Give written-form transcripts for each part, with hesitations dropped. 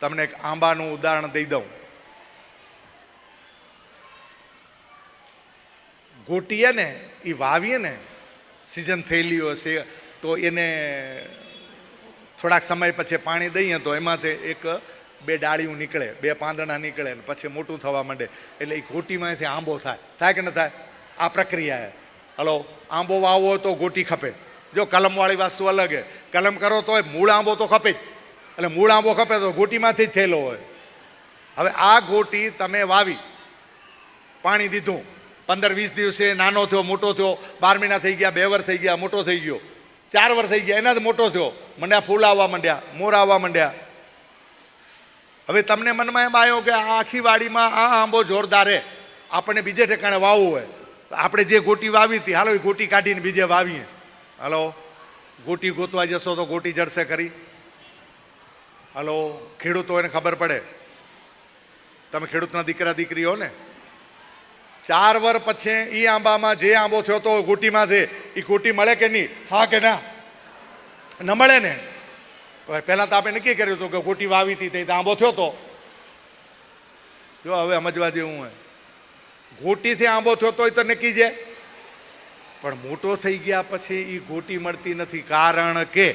તમને એક આંબાનું ઉદાહરણ દઈ દઉં. ગોટીએ ને એ વાવીએ ને સિઝન થયેલી હશે તો એને થોડાક સમય પછી પાણી દઈએ તો એમાંથી એક બે ડાળીઓ નીકળે, બે પાંદડા નીકળે ને પછી મોટું થવા માંડે એટલે એ ગોટીમાંથી આંબો થાય કે ન થાય? આ પ્રક્રિયા. હલો, આંબો વાવવો હોય તો ગોટી ખપે. જો કલમવાળી વસ્તુ અલગ છે, કલમ કરો તો મૂળ આંબો તો ખપે જ. એટલે મૂળ આંબો ખપે તો ગોટીમાંથી જ થયેલો હોય. હવે આ ગોટી તમે વાવી, પાણી દીધું, 15-20 દિવસે નાનો થયો, મોટો થયો, 12 મહિના થઈ ગયા, 2 વર્ષ થઈ ગયા, મોટો થઈ ગયો, 4 વર્ષ થઈ ગયા, એના જ મોટો થયો, મંડ્યા ફૂલ આવવા માંડ્યા, મોર આવવા માંડ્યા. હવે તમને મનમાં એમ આવ્યો કે આ આખી વાડીમાં આ આંબો જોરદાર છે, આપણે બીજે ઠેકાણે વાવવું હોય, આપણે જે ગોટી વાવી હતી હાલો એ ગોટી કાઢીને બીજે વાવીએ. હાલો, ગોટી ગોતવા જશો તો ગોટી જડશે ખરી? હાલો, ખેડૂતો એને ખબર પડે, તમે ખેડૂતના દીકરા દીકરી હો ને, 4 વર્ષ પછી એ આંબામાં જે આંબો થયો તો ગોટીમાંથી એ ગોટી મળે કે નહીં? હા કે ના? ન મળે ને. પહેલાં તો આપણે નક્કી કર્યું હતું કે ગોટી વાવી હતી તે આંબો થયો તો. જો હવે સમજવા જેવું હોય, ગોટીથી આંબો થયો તો એ તો નક્કી છે, પણ મોટો થઈ ગયા પછી એ ગોટી મળતી નથી. કારણ કે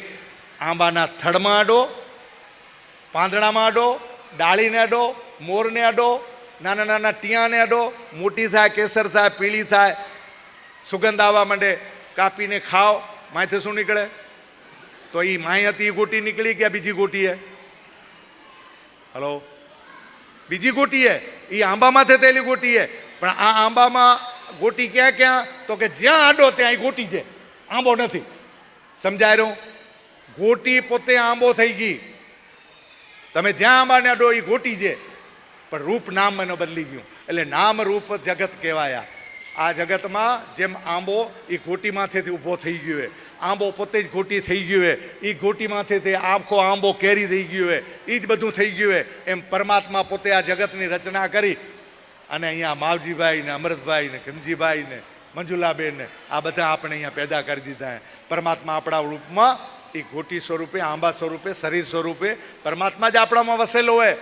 આંબાના થડમાં આડો, પાંદડામાં આડો, ડાળીને આડો, મોરને આડો, નાના નાના ટીયાને અડો, મોટી થાય, કેસર થાય, પીળી થાય, સુગંધ આવવા માંડે, કાપીને ખાઓ, માથે શું નીકળે? તો એ માય હતી એ ગોટી નીકળી કે બીજી ગોટી હે? હલો, બીજી ગોટી હે, એ આંબામાંથી થયેલી ગોટી હે. પણ આ આંબામાં ગોટી ક્યાં ક્યાં? તો કે જ્યાં આડો ત્યાં એ ગોટી છે, આંબો નથી. સમજાય રહ્યું? ગોટી પોતે આંબો થઈ ગઈ. તમે જ્યાં આંબાને અડો એ ગોટી છે, પણ રૂપ નામ એનો બદલી ગયું. એટલે નામ રૂપ જગત કહેવાયા. આ જગતમાં જેમ આંબો એ ગોટીમાંથી ઊભો થઈ ગયો હોય, આંબો પોતે જ ગોટી થઈ ગયું હોય, એ ગોટીમાંથી તે આખો આંબો કેરી થઈ ગયો હોય, એ જ બધું થઈ ગયું હોય. એમ પરમાત્મા પોતે આ જગતની રચના કરી અને અહીંયા માવજીભાઈ ને, અમૃતભાઈ ને, ખીમજીભાઈ ને, મંજુલાબેન ને આ બધા આપણે અહીંયા પેદા કરી દીધા. પરમાત્મા આપણા રૂપમાં એ ગોટી સ્વરૂપે, આંબા સ્વરૂપે, શરીર સ્વરૂપે પરમાત્મા જ આપણામાં વસેલો હોય,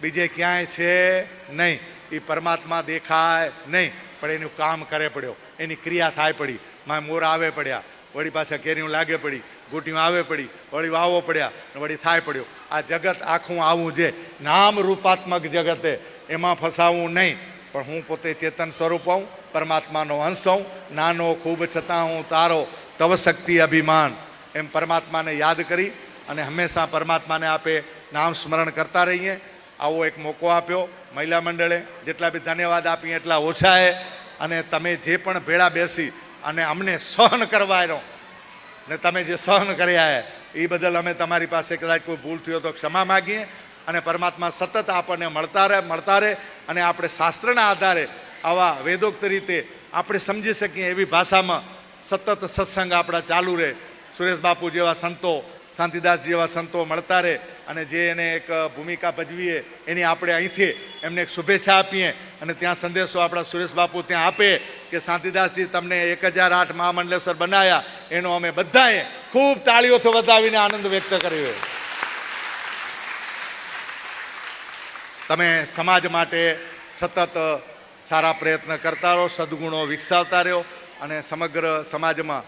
બીજે ક્યાંય છે નહીં. એ પરમાત્મા દેખાય નહીં, પણ એનું કામ કરે પડ્યો, એની ક્રિયા થાય પડી. માં મોર આવે પડ્યા, વળી પાછા કેરીઓ લાગે પડી, ગોટીઓ આવે પડી, વળી વાવો પડ્યા, વળી થાય પડ્યો. આ જગત આખું આવું છે, નામ રૂપાત્મક જગતે, એમાં ફસાવું નહીં. પણ હું પોતે ચેતન સ્વરૂપ હું, પરમાત્માનો અંશ હું, નાનો ખૂબ છતાં હું તારો, તવ શક્તિ અભિમાન. એમ પરમાત્માને યાદ કરી અને હંમેશા પરમાત્માને આપે નામ સ્મરણ કરતા રહીએ. આવો એક મોકો આપ્યો મહિલા મંડળે, જેટલા બી ધન્યવાદ આપીએ એટલા ઓછા છે. અને તમે જે પણ ભેળા બેસી અને અમને સહન કરવાનો ને તમે જે સહન કર્યા એ બદલ અમે તમારી પાસે કદાચ કોઈ ભૂલ થયો તો ક્ષમા માગીએ. અને પરમાત્મા સતત આપણને મળતા રહે અને આપણે શાસ્ત્રના આધારે આવા વેદોક્ત રીતે આપણે સમજી શકીએ એવી ભાષામાં સતત સત્સંગ આપણા ચાલુ રહે. સુરેશ બાપુ જેવા સંતો, શાંતિદાસ જેવા સંતો મળતા રહે અને જે એને એક ભૂમિકા ભજવીએ એની આપણે અહીંથી એમને એક શુભેચ્છા આપીએ. અને ત્યાં સંદેશો આપણા સુરેશ બાપુ ત્યાં આપે કે શાંતિદાસજી તમને 1008 મહામંડલેશ્વર બનાવ્યા, એનો અમે બધાએ ખૂબ તાળીઓથી વધાવીને આનંદ વ્યક્ત કર્યો. તમે સમાજ માટે સતત સારા પ્રયત્ન કરતા રહો, સદગુણો વિકસાવતા રહ્યો અને સમગ્ર સમાજમાં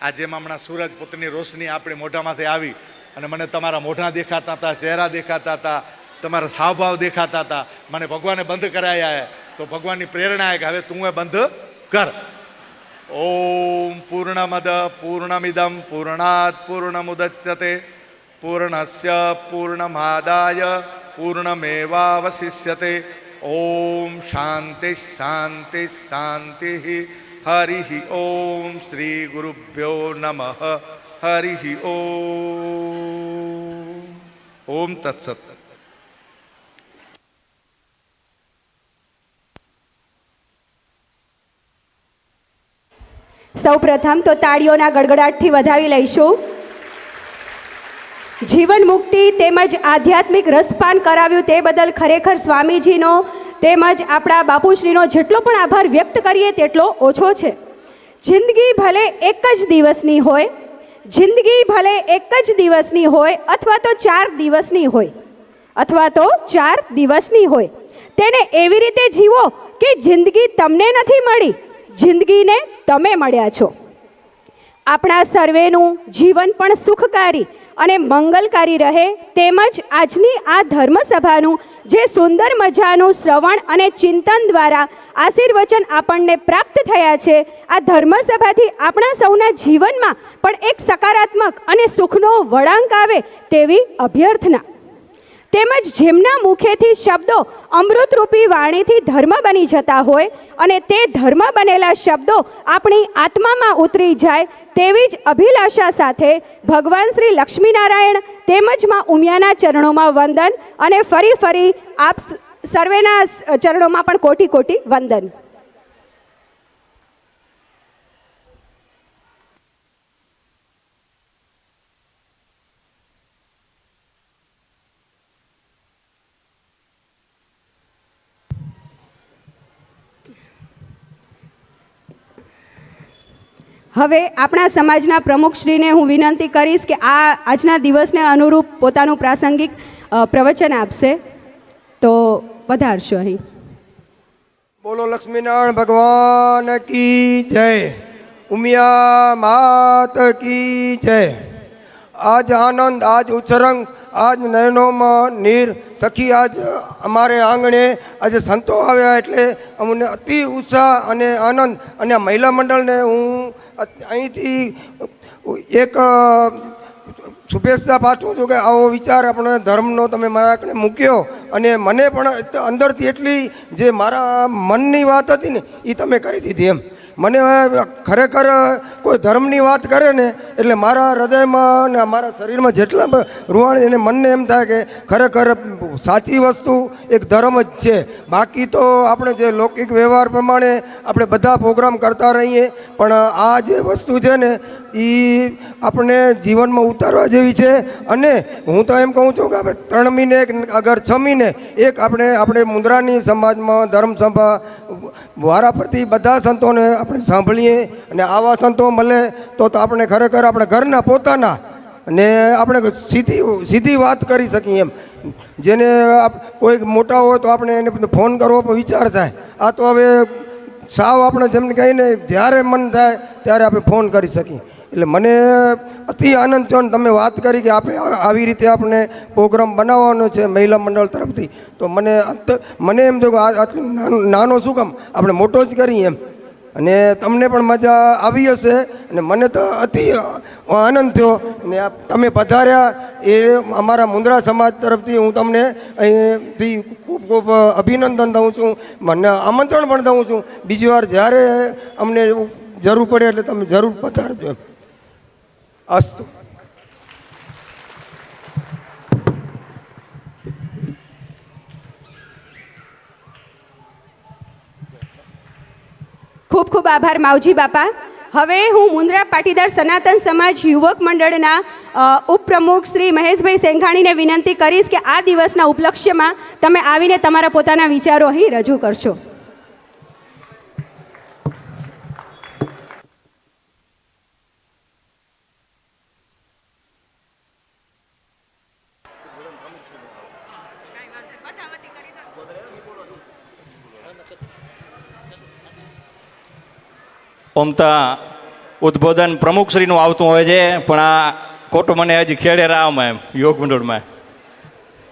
આ જેમ હમણાં સૂરજ પોતાની રોશની આપણી મોઢામાંથી આવી અને મને તમારા મોઢા દેખાતા હતા, ચહેરા દેખાતા હતા, તમારા હાવભાવ દેખાતા હતા. મને ભગવાને બંધ કરાયા તો ભગવાનની પ્રેરણા કે હવે તું એ બંધ કર. ઓમ પૂર્ણમદ પૂર્ણમિદમ પૂર્ણાત પૂર્ણમુદચ્યતે પૂર્ણસ્ય પૂર્ણમાદાય પૂર્ણમેવાવશિષ્યતે. ઓમ શાંતિ શાંતિ શાંતિ. હરિ ઓમ શ્રી ગુરુભ્યો નમઃ. હરિ ઓમ. ઓમ તત્સત. સૌ પ્રથમ તો તાળીઓના ગડગડાટથી વધાવી લઈશું. જીવન મુક્તિ તેમજ આધ્યાત્મિક રસપાન કરાવ્યું તે બદલ ખરેખર સ્વામીજીનો તેમજ આપણા બાપુશ્રીનો જેટલો પણ આભાર વ્યક્ત કરીએ તેટલો ઓછો છે. જિંદગી ભલે એક જ દિવસની હોય, જિંદગી ભલે એક જ દિવસની હોય અથવા તો 4 દિવસની હોય, અથવા તો 4 દિવસની હોય. તેને એવી રીતે જીવો કે જિંદગી તમને નથી મળી, જિંદગીને તમે મળ્યા છો. આપણા સર્વેનું જીવન પણ સુખકારી અને મંગલકારી રહે, તેમજ આજની આ ધર્મસભાનું જે સુંદર મજાનું શ્રવણ અને ચિંતન દ્વારા આશીર્વચન આપણને પ્રાપ્ત થયા છે, આ ધર્મસભાથી આપણા સૌના જીવનમાં પણ એક સકારાત્મક અને સુખનો વળાંક આવે તેવી અભ્યર્થના. તેમજ જેમના મુખેથી શબ્દો અમૃતરૂપી વાણીથી ધર્મ બની જતા હોય અને તે ધર્મ બનેલા શબ્દો આપણી આત્મામાં ઉતરી જાય તેવી જ અભિલાષા સાથે ભગવાન શ્રી લક્ષ્મીનારાયણ તેમજ માં ઉમિયાના ચરણોમાં વંદન અને ફરી આપ સર્વેના ચરણોમાં પણ કોટી કોટી વંદન. હવે આપણા સમાજના પ્રમુખશ્રીને હું વિનંતી કરીશ કે આજના દિવસને અનુરૂપ પોતાનું પ્રાસંગિક પ્રવચન આપશે, તો વધારશો અહીં. બોલો લક્ષ્મીનારાયણ ભગવાન કી જય, ઉમિયા માત કી જય. આજ આનંદ, આજ ઉછરંગ, આજ નયનોમાં નીર સખી. આજ અમારે આંગણે આજે સંતો આવ્યા એટલે અમને અતિ ઉત્સાહ અને આનંદ. અને આ મહિલા મંડળને હું અહીંથી એક શુભેચ્છા પાઠવું છું કે આવો વિચાર આપણે ધર્મનો તમે મારા કને મૂક્યો અને મને પણ અંદરથી એટલી જે મારા મનની વાત હતી ને એ તમે કરી દીધી. એમ મને ખરેખર કોઈ ધર્મની વાત કરે ને એટલે મારા હૃદયમાં અને મારા શરીરમાં જેટલા રૂવાણ એને મનને એમ થાય કે ખરેખર સાચી વસ્તુ એક ધર્મ જ છે. બાકી તો આપણે જે લૌકિક વ્યવહાર પ્રમાણે આપણે બધા પ્રોગ્રામ કરતા રહીએ, પણ આ જે વસ્તુ છે ને એ આપણે જીવનમાં ઉતારવા જેવી છે. અને હું તો એમ કહું છું કે આપણે 3 મહિને અગર 6 મહિને એક આપણે મુંદ્રાની સમાજમાં ધર્મસભા વારાફરતી બધા સંતોને આપણે સાંભળીએ અને આવા સંતો મળે તો આપણે ખરેખર આપણે ઘરના પોતાના અને આપણે સીધી વાત કરી શકીએ. એમ જેને કોઈ મોટા હોય તો આપણે એને ફોન કરવો પણ વિચાર થાય. આ તો હવે સાવ આપણે જેમને કહીને જ્યારે મન થાય ત્યારે આપણે ફોન કરી શકીએ. એટલે મને અતિ આનંદ થયો ને તમે વાત કરી કે આપણે આવી રીતે આપણે પ્રોગ્રામ બનાવવાનો છે મહિલા મંડળ તરફથી, તો મને એમ થયું કે નાનો શું કામ આપણે મોટો જ કરીએ એમ. અને તમને પણ મજા આવી હશે અને મને તો અતિ આનંદ થયો. ને તમે પધાર્યા એ અમારા મુંદ્રા સમાજ તરફથી હું તમને અહીંથી ખૂબ ખૂબ અભિનંદન દઉં છું, મને આમંત્રણ પણ દઉં છું. બીજી વાર જ્યારે અમને જરૂર પડે એટલે તમે જરૂર પધારજો. અસ્તુ. ખૂબ ખૂબ આભાર માવજી બાપા. હવે હું મુંદ્રા પાટીદાર સનાતન સમાજ યુવક મંડળના ઉપપ્રમુખ શ્રી મહેશભાઈ સેંઘાણીને વિનંતી કરીશ કે આ દિવસના ઉપલક્ષ્યમાં તમે આવીને તમારા પોતાના વિચારો અહીં રજૂ કરશો. ઓમતા ઉદ્બોધન પ્રમુખશ્રીનું આવતું હોય છે, પણ આ ખોટું મને હજી ખેડે રાવમાં એમ યોગ મંડળમાં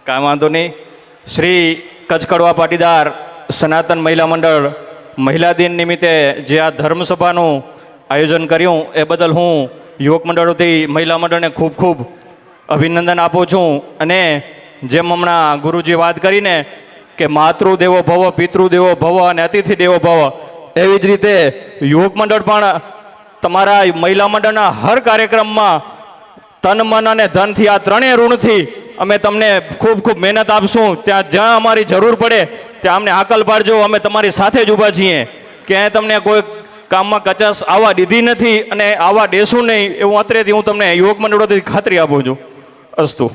કાંઈ વાંધો નહીં. શ્રી કચકડવા પાટીદાર સનાતન મહિલા મંડળ મહિલા દિન નિમિત્તે જે આ ધર્મસભાનું આયોજન કર્યું એ બદલ હું યુવક મંડળોથી મહિલા મંડળને ખૂબ ખૂબ અભિનંદન આપું છું. અને જેમ હમણાં ગુરુજી વાત કરીને કે માતૃદેવો ભવ, પિતૃદેવો ભવ અને અતિથિ દેવો ભવ, એવી જ રીતે યુવક મંડળ પણ તમારા મહિલા મંડળના હર કાર્યક્રમમાં તન મન અને ધનથી આ ત્રણેય ઋણથી અમે તમને ખૂબ ખૂબ મહેનત આપશું. જ્યાં અમારી જરૂર પડે ત્યાં અમને હાકલ પાડજો, અમે તમારી સાથે જ ઊભા છીએ. ક્યાંય તમને કોઈ કામમાં કચાશ આવવા દીધી નથી અને આવવા દેશું નહીં, એવું અત્રેથી હું તમને યુવક મંડળોથી ખાતરી આપું છું. અસ્તુ.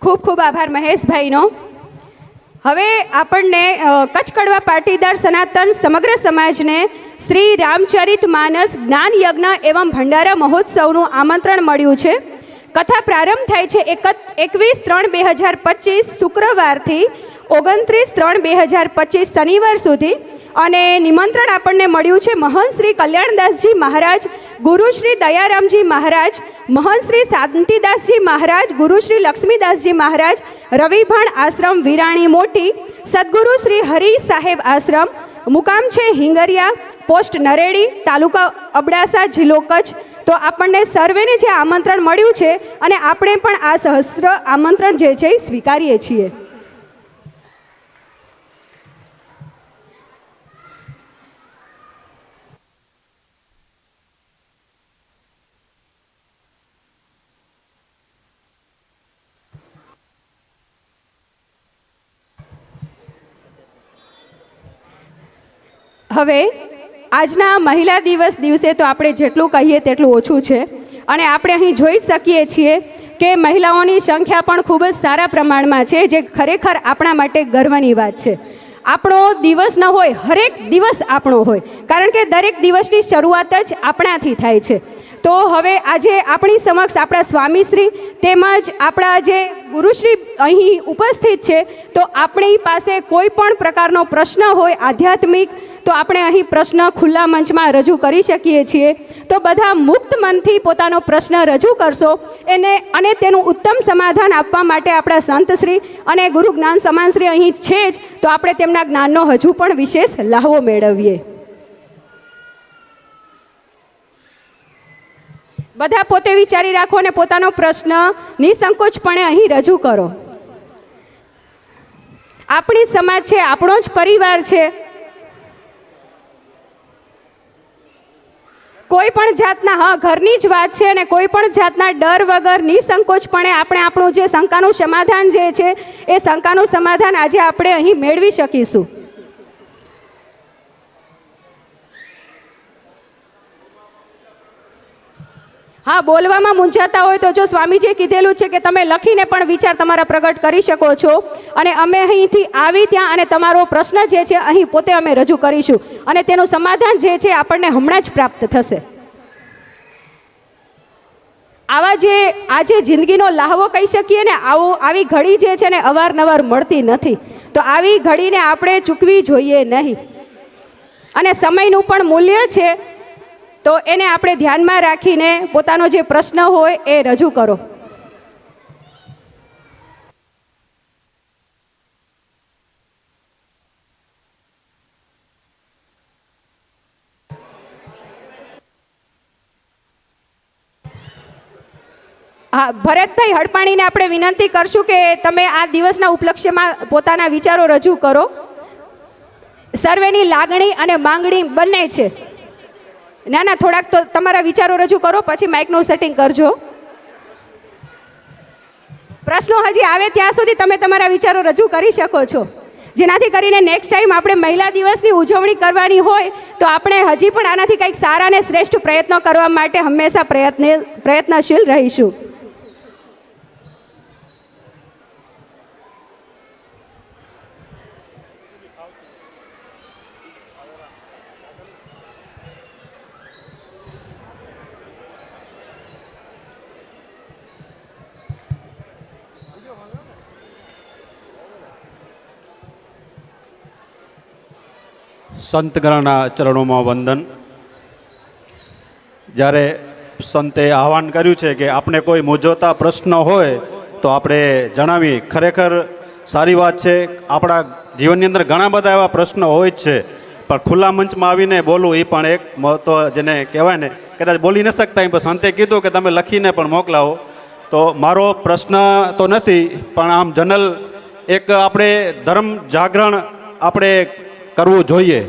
ખૂબ ખૂબ આભાર મહેશભાઈનો. હવે આપણને કચ્છ કડવા પાટીદાર સનાતન સમગ્ર સમાજને શ્રી રામચરિત માનસ જ્ઞાન યજ્ઞ એવં ભંડારા મહોત્સવનું આમંત્રણ મળ્યું છે. કથા પ્રારંભ થાય છે 21/3/2025 શુક્રવારથી 29/3/2025 શનિવાર સુધી, અને નિમંત્રણ આપણને મળ્યું છે મહંત શ્રી કલ્યાણદાસજી મહારાજ, ગુરુ શ્રી દયારામજી મહારાજ, મહંત શ્રી શાંતિદાસજી મહારાજ, ગુરુ શ્રી લક્ષ્મીદાસજી મહારાજ, રવિભાણ આશ્રમ વિરાણી મોટી, સદગુરુ શ્રી હરિ સાહેબ આશ્રમ, મુકામ છે હિંગરિયા, પોસ્ટ નરેડી, તાલુકા અબડાસા, જિલ્લો કચ્છ. તો આપણને સર્વેને જે આમંત્રણ મળ્યું છે અને આપણે પણ આ સહસ્ત્ર આમંત્રણ જે છે એ સ્વીકારીએ છીએ. હવે આજના મહિલા દિવસે તો આપણે જેટલું કહીએ તેટલું ઓછું છે, અને આપણે અહીં જોઈ જ શકીએ છીએ કે મહિલાઓની સંખ્યા પણ ખૂબ જ સારા પ્રમાણમાં છે, જે ખરેખર આપણા માટે ગર્વની વાત છે. આપણો દિવસ ન હોય, હરેક દિવસ આપણો હોય, કારણ કે દરેક દિવસની શરૂઆત જ આપણાથી થાય છે. તો હવે આજે આપણી સમક્ષ આપણા સ્વામીશ્રી તેમજ આપણા જે ગુરુશ્રી અહીં ઉપસ્થિત છે, તો આપણી પાસે કોઈ પણ પ્રકારનો પ્રશ્ન હોય આધ્યાત્મિક, તો આપણે અહીં પ્રશ્ન ખુલ્લા મંચમાં રજૂ કરી શકીએ છીએ. તો બધા મુક્ત મનથી પોતાનો પ્રશ્ન રજૂ કરશો અને તેનું ઉત્તમ સમાધાન આપવા માટે આપણા સંતશ્રી અને ગુરુ જ્ઞાન સમાનશ્રી અહીં છે જ, તો આપણે તેમના જ્ઞાનનો હજુ પણ વિશેષ લાહવો મેળવીએ. બધા પોતે વિચારી રાખો અને પોતાનો પ્રશ્ન નિસંકોચપણે અહીં રજૂ કરો. આપણી સમાજ છે, આપણો જ પરિવાર છે. કોઈ પણ જાતના ઘરની જ વાત છે, અને કોઈ પણ જાતના ડર વગર નિસંકોચપણે આપણે આપણું જે શંકાનું સમાધાન જે છે એ શંકાનું સમાધાન આજે આપણે અહીં મેળવી શકીશું. હા, બોલવામાં મૂંઝાતા હોય તો જો સ્વામીજીએ કીધેલું છે કે તમે લખીને પણ વિચાર તમારા પ્રગટ કરી શકો છો, અને અમે અહીંથી આવી ત્યાં અને તમારો પ્રશ્ન જે છે અહીં પોતે અમે રજૂ કરીશું, અને તેનું સમાધાન જે છે આપણને હમણાં જ પ્રાપ્ત થશે. આજે જિંદગીનો લાહવો કહી શકીએ ને, આવી ઘડી જે છે ને અવારનવાર મળતી નથી, તો આવી ઘડીને આપણે ચૂકવી જોઈએ નહીં, અને સમયનું પણ મૂલ્ય છે, તો એને આપણે ધ્યાનમાં રાખીને પોતાનો જે પ્રશ્ન હોય એ રજૂ કરો. હા, ભરતભાઈ હડપાણીને આપણે વિનંતી કરશું કે તમે આ દિવસના ઉપલક્ષ્યમાં પોતાના વિચારો રજૂ કરો. સર્વેની લાગણી અને માંગણી બંને છે. ના, થોડાક તો તમારા વિચારો રજૂ કરો, પછી માઇકનું સેટિંગ કરજો. પ્રશ્નો હજી આવે ત્યાં સુધી તમે તમારા વિચારો રજૂ કરી શકો છો, જેનાથી કરીને નેક્સ્ટ ટાઈમ આપણે મહિલા દિવસની ઉજવણી કરવાની હોય તો આપણે હજી પણ આનાથી કંઈક સારા અને શ્રેષ્ઠ પ્રયત્નો કરવા માટે હંમેશા પ્રયત્નશીલ રહીશું. સંતગણના ચરણોમાં વંદન. જ્યારે સંતે આહવાન કર્યું છે કે આપણે કોઈ મૂંઝવતા પ્રશ્ન હોય તો આપણે જણાવીએ, ખરેખર સારી વાત છે. આપણા જીવનની અંદર ઘણા બધા એવા પ્રશ્નો હોય જ છે, પણ ખુલ્લા મંચમાં આવીને બોલવું એ પણ એક મહત્વ, જેને કહેવાય ને, કદાચ બોલી ન શકતા પણ સંતે કીધું કે તમે લખીને પણ મોકલાવો. તો મારો પ્રશ્ન તો નથી, પણ આમ જનરલ એક આપણે ધર્મ જાગરણ આપણે કરવું જોઈએ.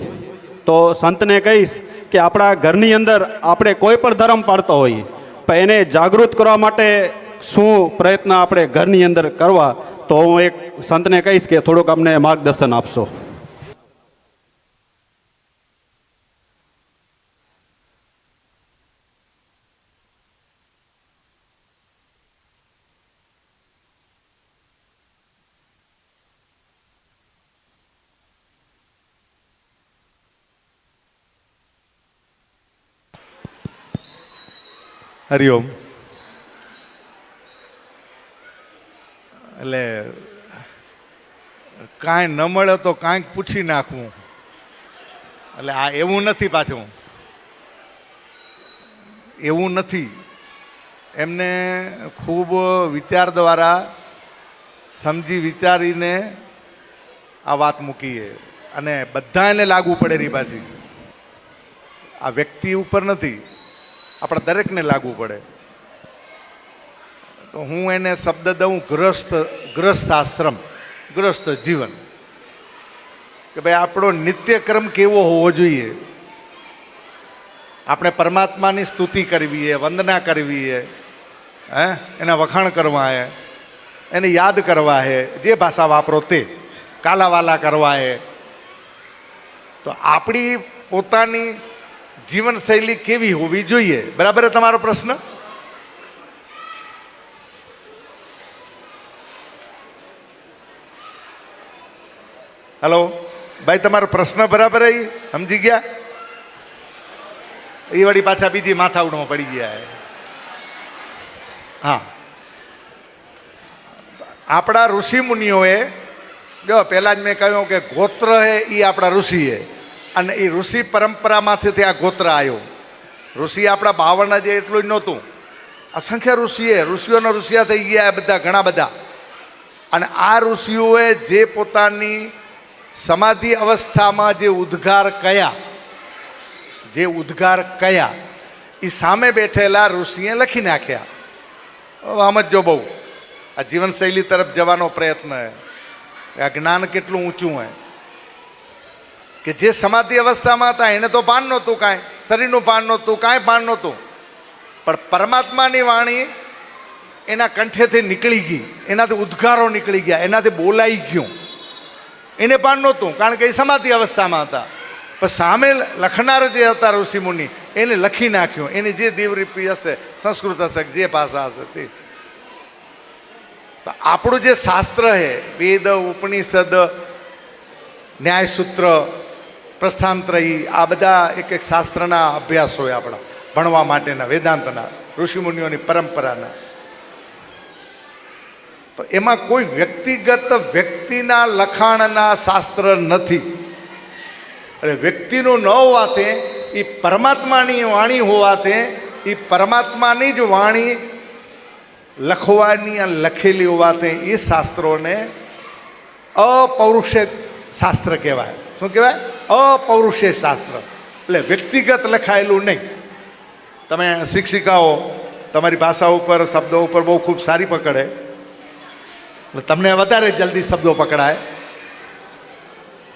તો સંતને કહીશ કે આપણા ઘરની અંદર આપણે કોઈ પણ ધર્મ પાળતા હોઈએ, પણ એને જાગૃત કરવા માટે શું પ્રયત્ન આપણે ઘરની અંદર કરવા, તો હું એક સંતને કહીશ કે થોડુંક અમને માર્ગદર્શન આપશો. હરિઓમ. એટલે કાંઈ ન મળે તો કાંઈક પૂછી નાખવું, એટલે આ એવું નથી, પાછું એવું નથી. એમને ખૂબ વિચાર દ્વારા સમજી વિચારીને આ વાત મૂકીએ અને બધા એને લાગુ પડે રહી પાછી. આ વ્યક્તિ ઉપર નથી, આપણા દરેકને લાગુ પડે. તો હું એને શબ્દ દઉં ગ્રસ્ત આશ્રમ, ગ્રસ્ત જીવન, કે ભાઈ આપણો નિત્યક્રમ કેવો હોવો જોઈએ. આપણે પરમાત્માની સ્તુતિ કરવી છે, વંદના કરવી છે, એના વખાણ કરવા છે, એને યાદ કરવા છે, જે ભાષા વાપરો તે, કાલાવાલા કરવા છે. તો આપણી પોતાની જીવનશૈલી કેવી હોવી જોઈએ? બરાબર છે તમારો પ્રશ્ન? હલો ભાઈ, તમારો પ્રશ્ન બરાબર એ સમજી ગયા? એ વળી પાછા બીજી માથાઉડમાં પડી ગયા. હા, આપણા ઋષિ મુનિઓએ જો પહેલા જ મેં કહ્યું કે ગોત્ર હે એ આપણા ઋષિ હે, અને એ ઋષિ પરંપરામાંથી આ ગોત્ર આવ્યો. ઋષિ આપણા 52 જે એટલું જ નહોતું, અસંખ્ય ઋષિઓના ઋષિયા થઈ ગયા બધા, ઘણા બધા. અને આ ઋષિઓએ જે પોતાની સમાધિ અવસ્થામાં જે ઉદ્ગાર કયા એ સામે બેઠેલા ઋષિએ લખી નાખ્યા. સમજો બહુ, આ જીવનશૈલી તરફ જવાનો પ્રયત્ન છે. આ જ્ઞાન કેટલું ઊંચું હોય કે જે સમાધિ અવસ્થામાં હતા એને તો ભાન નહોતું, કાંઈ શરીરનું ભાન નહોતું, કાંઈ ભાન નહોતું, પણ પરમાત્માની વાણી એના કંઠેથી નીકળી ગઈ, એનાથી ઉદ્ગારો નીકળી ગયા, એનાથી બોલાઈ ગયું. એને ભાન નહોતું કારણ કે એ સમાધિ અવસ્થામાં હતા. પણ સામે લખનાર જે હતા ઋષિ મુનિ, એને લખી નાખ્યું. એની જે દેવરૂપી હશે, સંસ્કૃત હશે, જે ભાષા હશે તે. તો આપણું જે શાસ્ત્ર છે, વેદ, ઉપનિષદ, ન્યાયસૂત્ર, પ્રસ્થાનત્રયી, આ બધા એક એક શાસ્ત્રના અભ્યાસ હોય આપણા ભણવા માટેના, વેદાંતના, ઋષિમુનિઓની પરંપરાના. તો એમાં કોઈ વ્યક્તિના લખાણના શાસ્ત્ર નથી. એટલે વ્યક્તિનું ન હોવાથી, એ પરમાત્માની વાણી હોવાથી, એ પરમાત્માની જ વાણી લખવાની અને લખેલી હોવાથી એ શાસ્ત્રોને અપૌરુષેય શાસ્ત્ર કહેવાય. શું કહેવાય? અપૌરુષેય શાસ્ત્ર. એટલે વ્યક્તિગત લખાયેલું નહીં. તમે શિક્ષિકાઓ તમારી ભાષા ઉપર, શબ્દો ઉપર બહુ ખૂબ સારી પકડે, તમને વધારે જલ્દી શબ્દો પકડાય.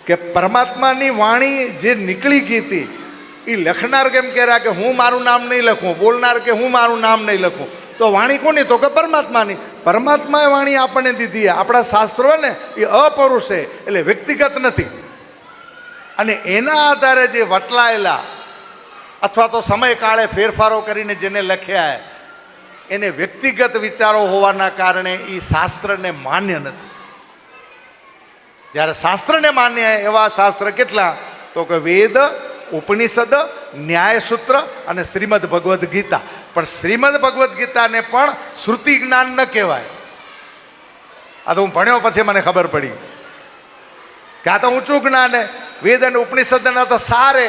કે પરમાત્માની વાણી જે નીકળી ગઈ હતી, એ લખનાર કેમ કહેરા કે હું મારું નામ નહીં લખું, બોલનાર કે હું મારું નામ નહીં લખું. તો વાણી કોની? તો કે પરમાત્માની. પરમાત્માએ વાણી આપણને દીધી. આપણા શાસ્ત્રો ને એ અપૌરુષ છે, એટલે વ્યક્તિગત નથી. અને એના આધારે જે વટલાયેલા અથવા તો સમયકાળે ફેરફારો કરીને જેને લખ્યા એને વ્યક્તિગત વિચારો હોવાના કારણે એ શાસ્ત્રને માન્ય નથી. જ્યારે શાસ્ત્રને માન્ય એવા શાસ્ત્ર કેટલા? તો કે વેદ, ઉપનિષદ, ન્યાયસૂત્ર અને શ્રીમદ ભગવદ્ ગીતા. પણ શ્રીમદ ભગવદ્ ગીતાને પણ શ્રુતિ જ્ઞાન ન કહેવાય. આ તો હું ભણ્યો પછી મને ખબર પડી કે આ તો ઊંચું જ્ઞાન હે. વેદ અને ઉપનિષદના તો સારે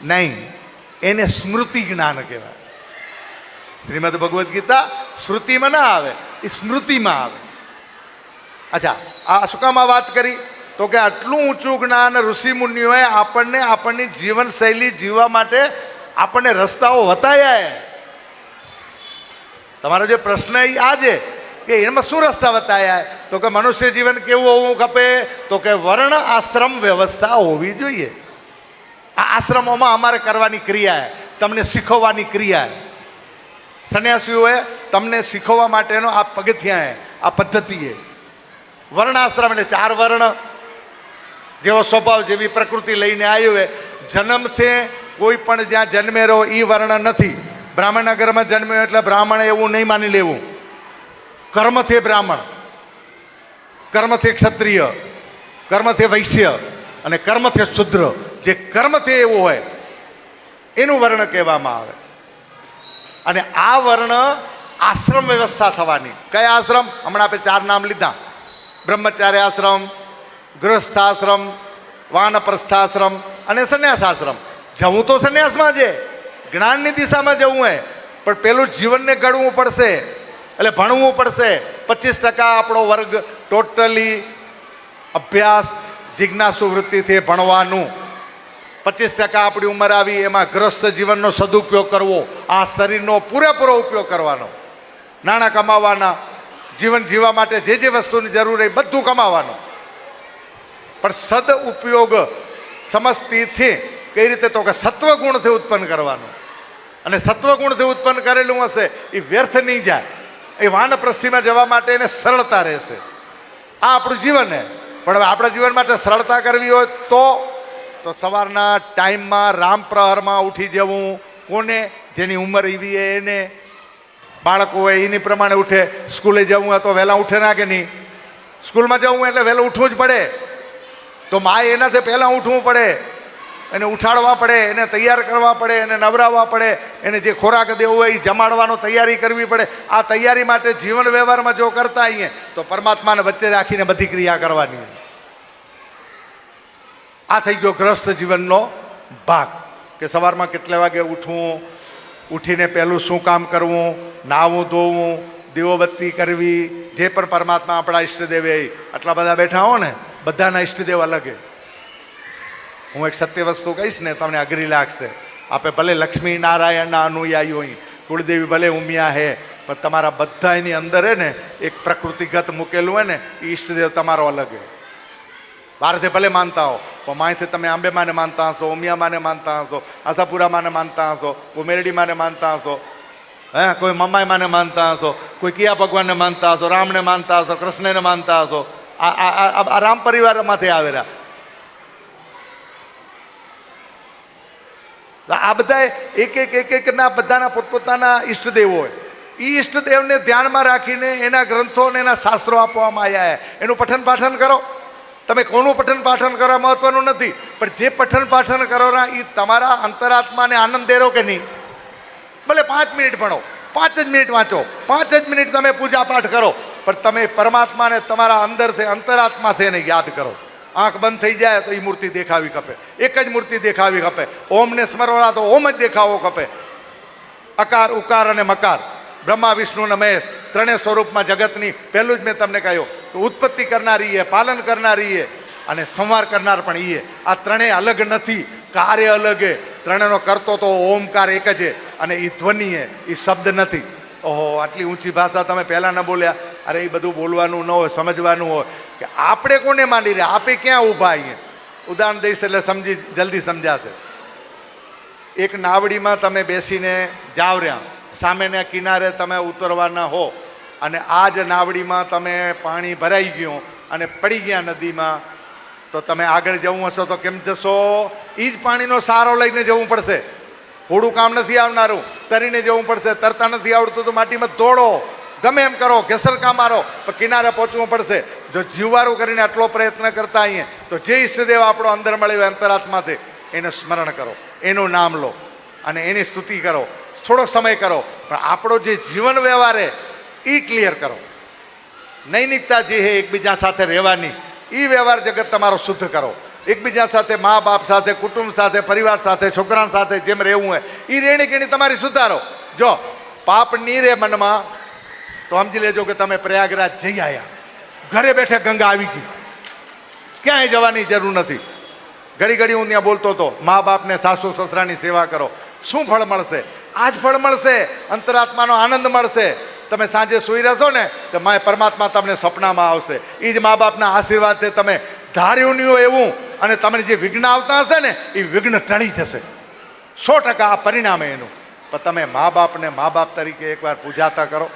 નહીં, એને સ્મૃતિ જ્ઞાન કહેવાય. શ્રીમદ ભગવદ્ ગીતા શ્રુતિમાં ના આવે, એ સ્મૃતિમાં આવે. અચ્છા, આ શું કામ આ વાત કરી? તો કે આટલું ઊંચું જ્ઞાન ઋષિ મુનિઓએ આપણને આપણની જીવનશૈલી જીવવા માટે આપણને રસ્તાઓ બતાવ્યા. તમારો જે પ્રશ્ન એ આ છે કે એમાં શું રસ્તા બતાવ્યા? તો કે મનુષ્ય જીવન કેવું હોવું ખપે? તો કે વર્ણ આશ્રમ વ્યવસ્થા હોવી જોઈએ. આ આશ્રમોમાં અમારે કરવાની ક્રિયા, તમને શીખવવાની ક્રિયા. સંન્યાસીઓએ તમને શીખવવા માટેનો આ પગથિયાં, આ પદ્ધતિ છે. વર્ણાશ્રમ એટલે 4 વર્ણ, જેવો સ્વભાવ, જેવી પ્રકૃતિ લઈને આવ્યો હોય. જન્મથી કોઈ પણ જ્યાં જન્મેલો એ વર્ણ નથી. બ્રાહ્મણના ઘરમાં જન્મ્યો એટલે બ્રાહ્મણ એવું નહીં માની લેવું. કર્મથી બ્રાહ્મણ, કર્મથી ક્ષત્રિય, કર્મથી વૈશ્ય અને કર્મથી શુદ્ર. જે કર્મથી એવું હોય એનું વર્ણ કહેવામાં આવે. અને આ વર્ણ આશ્રમ વ્યવસ્થા થવાની. કયા આશ્રમ? હમણાં આપણે 4 નામ લીધા: બ્રહ્મચાર્ય આશ્રમ, ગૃહસ્થાશ્રમ, વાનપ્રસ્થાશ્રમ અને સંન્યાસાશ્રમ. જવું તો સંન્યાસમાં છે, જ્ઞાનની દિશામાં જવું હોય, પણ પેલું જીવનને ઘડવું પડશે, એટલે ભણવું પડશે. 25% આપણો વર્ગ ટોટલી અભ્યાસ જિજ્ઞાસુ વૃત્તિથી ભણવાનું. 25% આપણી ઉંમર આવી એમાં ગ્રસ્ત જીવનનો સદુપયોગ કરવો, આ શરીરનો પૂરેપૂરો ઉપયોગ કરવાનો, નાણાં કમાવાના, જીવન જીવવા માટે જે જે વસ્તુની જરૂર હોય બધું કમાવાનું. પણ સદ ઉપયોગ સમજતીથી કઈ રીતે? તો કે સત્વગુણથી ઉત્પન્ન કરવાનું. અને સત્વગુણથી ઉત્પન્ન કરેલું હશે એ વ્યર્થ નહીં જાય, એ વાનપ્રસ્થિમાં જવા માટે એને સરળતા રહેશે. આ આપણું જીવન છે. પણ હવે આપણા જીવન માટે સરળતા કરવી હોય તો સવારના ટાઈમમાં રામ પ્રહરમાં ઉઠી જવું. કોને? જેની ઉંમર એવી હોય એને. બાળકો હોય એની પ્રમાણે ઉઠે. સ્કૂલે જવું હોય તો વહેલા ઉઠે ના કે નહીં? સ્કૂલમાં જવું હોય એટલે વહેલું ઉઠવું જ પડે. તો માએ એનાથી પહેલાં ઉઠવું પડે, એને ઉઠાડવા પડે, એને તૈયાર કરવા પડે, એને નવરાવવા પડે, એને જે ખોરાક દેવો હોય એ જમાડવાનો તૈયારી કરવી પડે. આ તૈયારી માટે જીવન વ્યવહારમાં જો કરતા આવીએ તો પરમાત્માને વચ્ચે રાખીને બધી ક્રિયા કરવાની. આ થઈ ગયો ગ્રસ્ત જીવનનો ભાગ, કે સવારમાં કેટલા વાગે ઉઠવું, ઉઠીને પહેલું શું કામ કરવું, નાહવું ધોવું, દીવોબત્તી કરવી. જે પણ પરમાત્મા આપણા ઈષ્ટદેવ એ આટલા બધા બેઠા હો ને, બધાના ઈષ્ટદેવ અલગ છે. હું એક સત્ય વસ્તુ કહીશ ને, તમને અઘરી લાગશે. આપણે ભલે લક્ષ્મી નારાયણના અનુયાયી હોય, કુળદેવી ભલે ઉમિયા હે, પણ તમારા બધા એની અંદર હે ને એક પ્રકૃતિગત મૂકેલું હોય ને, એ ઈષ્ટદેવ તમારો અલગ છે. બહારથી ભલે માનતા હો, પણ માયથી તમે આંબે માને માનતા હશો, ઉમિયા માને માનતા હશો, આશાપુરા માને માનતા હશો, કોઈ મેરડી માને માનતા હશો, કોઈ મમ્માઈ માને માનતા હશો, કોઈ કિયા ભગવાનને માનતા હશો, રામને માનતા હશો, કૃષ્ણને માનતા હશો. આ રામ પરિવારમાંથી આવેલા આ બધા એક ના બધાના પોતપોતાના ઈષ્ટદેવ હોય. એ ઈષ્ટદેવને ધ્યાનમાં રાખીને એના ગ્રંથો અને એના શાસ્ત્રો આપવામાં આવ્યા. એનું પઠન પાઠન કરો. તમે કોનું પઠન પાઠન કરવા મહત્વનું નથી, પણ જે પઠન પાઠન કરો એ તમારા અંતરાત્માને આનંદ દેરો કે નહીં. ભલે 5 મિનિટ ભણો, 5 જ મિનિટ વાંચો, 5 જ મિનિટ તમે પૂજા પાઠ કરો, પણ તમે પરમાત્માને તમારા અંદરથી અંતરાત્માથી એને યાદ કરો. આંખ બંધ થઈ જાય તો એ મૂર્તિ દેખાવી ખપે, એક જ મૂર્તિ દેખાવી ખપે. ઓમને સ્મરવા તો ઓમ જ દેખાવો ખપે. અકાર, ઉકાર અને મકાર, બ્રહ્મા વિષ્ણુ અને મહેશ ત્રણેય સ્વરૂપમાં જગતની પહેલું જ મેં તમને કહ્યું કે ઉત્પત્તિ કરનારી એ, પાલન કરનારી એ અને સંહાર કરનાર પણ એ. આ ત્રણેય અલગ નથી, કાર્ય અલગ છે. ત્રણેયનો કરતો તો ઓમકાર એક જ છે, અને એ ધ્વનિ છે, એ શબ્દ નથી. ઓહો, આટલી ઊંચી ભાષા તમે પહેલાં ન બોલ્યા. અરે એ બધું બોલવાનું ન હોય, સમજવાનું હોય કે આપણે કોને માની રહ્યા, આપે ક્યાં ઊભા અહીંયા. ઉદાહરણ દઈશ એટલે જલ્દી સમજાશે. એક નાવડીમાં તમે બેસીને જાવ રહ્યા, સામેના કિનારે તમે ઉતરવાના હો, અને આ જ નાવડીમાં તમે પાણી ભરાઈ ગયું અને પડી ગયા નદીમાં, તો તમે આગળ જવું હશો તો કેમ જશો? એ જ પાણીનો સહારો લઈને જવું પડશે. થોડું કામ નથી આવનારું, તરીને જવું પડશે. તરતા નથી આવડતું તો માટીમાં દોડો, ગમે એમ કરો, ઘેસરકા મારો, પણ કિનારે પહોંચવું પડશે. જો જીવવારું કરીને આટલો પ્રયત્ન કરતા આવીએ તો જે ઈષ્ટદેવ આપણો અંદર મળ્યો હોય અંતરાત્માથી, એનું સ્મરણ કરો, એનું નામ લો અને એની સ્તુતિ કરો. થોડો સમય કરો, પણ આપણો જે જીવન વ્યવહાર એ ક્લિયર કરો. નૈનિકતા જે છે એકબીજા સાથે રહેવાની, એ વ્યવહાર જગત તમારો શુદ્ધ કરો. એકબીજા સાથે, મા બાપ સાથે, કુટુંબ સાથે, પરિવાર સાથે, છોકરા સાથે જેમ રહેવું હોય એ રહેણી કેણી તમારી સુધારો. જો પાપ નહીં રહે મનમાં તો સમજી લેજો કે તમે પ્રયાગરાજ જઈ આવ્યા, ઘરે બેઠે ગંગા આવી ગઈ, ક્યાંય જવાની જરૂર નથી. ઘડી ઘડી હું ત્યાં બોલતો હતો, મા બાપને, સાસુ સસરાની સેવા કરો. શું ફળ મળશે? આ જ ફળ મળશે, અંતરાત્માનો આનંદ મળશે. તમે સાંજે સૂઈ રહેશો ને તો માય પરમાત્મા તમને સપનામાં આવશે. એ જ મા બાપના આશીર્વાદથી તમે ધાર્યું નહીં હોય એવું, અને તમને જે વિઘ્ન આવતા હશે ને એ વિઘ્ન ટળી જશે. 100% આ પરિણામ એનું. પણ તમે મા બાપને મા બાપ તરીકે એકવાર પૂજાતા કરો.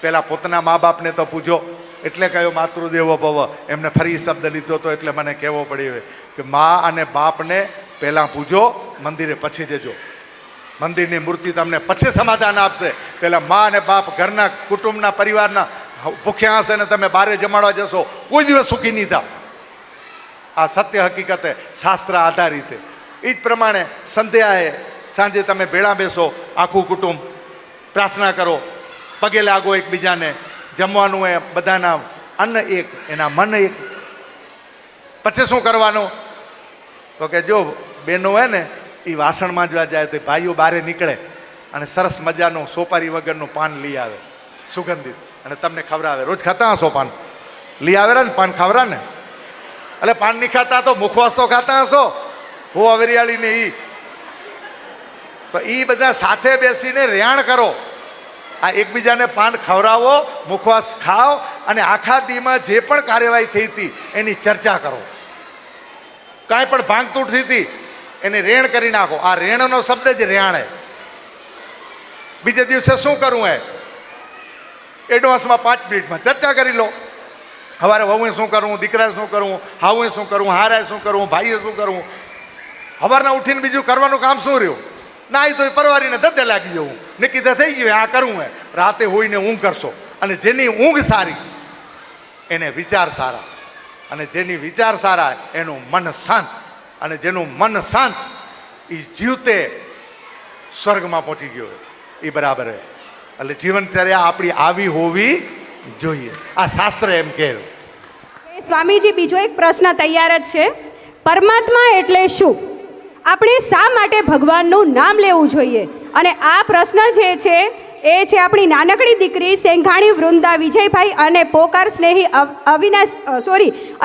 પહેલાં પોતાના મા બાપને તો પૂજો. એટલે કયો માતૃદેવો ભવ. એમને ફરી શબ્દ લીધો તો એટલે મને કહેવો પડ્યો કે મા અને બાપને પહેલાં પૂજો, મંદિરે પછી જજો. મંદિરની મૂર્તિ તમને પછી સમાધાન આપશે. પહેલાં મા અને બાપ ઘરના, કુટુંબના, પરિવારના ભૂખ્યા હશે ને તમે બારે જમાડવા જશો, કોઈ દિવસ સુખી નહીં થાવ. આ સત્ય હકીકતે શાસ્ત્ર આધારિત. એ જ પ્રમાણે સંધ્યાએ સાંજે તમે ભેળા બેસો આખું કુટુંબ, પ્રાર્થના કરો, પગે લાગો એકબીજાને, જમવાનું એ બધાના અન્ન એક, એના મન એક. પછી શું કરવાનું? તો કે જો બહેનો હોય ને એ વાસણ માંજવા જાય તો ભાઈઓ બારે નીકળે અને સરસ મજાનું સોપારી વગરનું પાન લઈ આવે, સુગંધિત, અને તમને ખવડાવે. રોજ ખાતા હશો પાન? લઈ આવે ને પાન ખવરા ને? એટલે પાન નહીં ખાતા તો મુખવાસ તો ખાતા હશો, હો અવેરિયાળી ને ઈ. તો એ બધા સાથે બેસીને રેણ કરો, આ એકબીજાને પાન ખવડાવો, મુખવાસ ખાઓ, અને આખા દીમાં જે પણ કાર્યવાહી થઈ હતી એની ચર્ચા કરો. કાંઈ પણ ભાંગતૂટ થઈ હતી એને રેણ કરી નાખો. આ રેણનો શબ્દ જ રેણ. બીજે દિવસે શું કરવું એડવાન્સમાં 5 મિનિટમાં ચર્ચા કરી લો. સવારે વહુએ શું કરવું, દીકરાએ શું કરવું, હાઉએ શું કરવું, હારાએ શું કરવું, ભાઈએ શું કરવું. સવારના ઉઠીને બીજું કરવાનું કામ શું રહ્યું? ના, તો પરવારીને ધંધે લાગી જવું, નિકિતા થઈ ગયું, આ કરવું હે. રાતે હોઈને ઊંઘ કરશો, અને જેની ઊંઘ સારી એને વિચાર સારા, અને જેની વિચાર સારા એનું મન શાંત, અને જેનું મન શાંત એ જીવતે સ્વર્ગમાં પહોંચી ગયો એ બરાબર હે. એટલે જીવનચર્યા આપણી આવી હોવી જોઈએ, આ શાસ્ત્ર એમ કહે. સ્વામીજી, બીજો એક પ્રશ્ન તૈયાર જ છે. પરમાત્મા એટલે શું? આપણે શા માટે ભગવાનનું નામ લેવું જોઈએ? અને આ પ્રશ્ન જે છે એ છે આપણી નાનકડી દીકરી સેંઘાણી વૃંદા વિજયભાઈ અને પોકાર સ્નેહી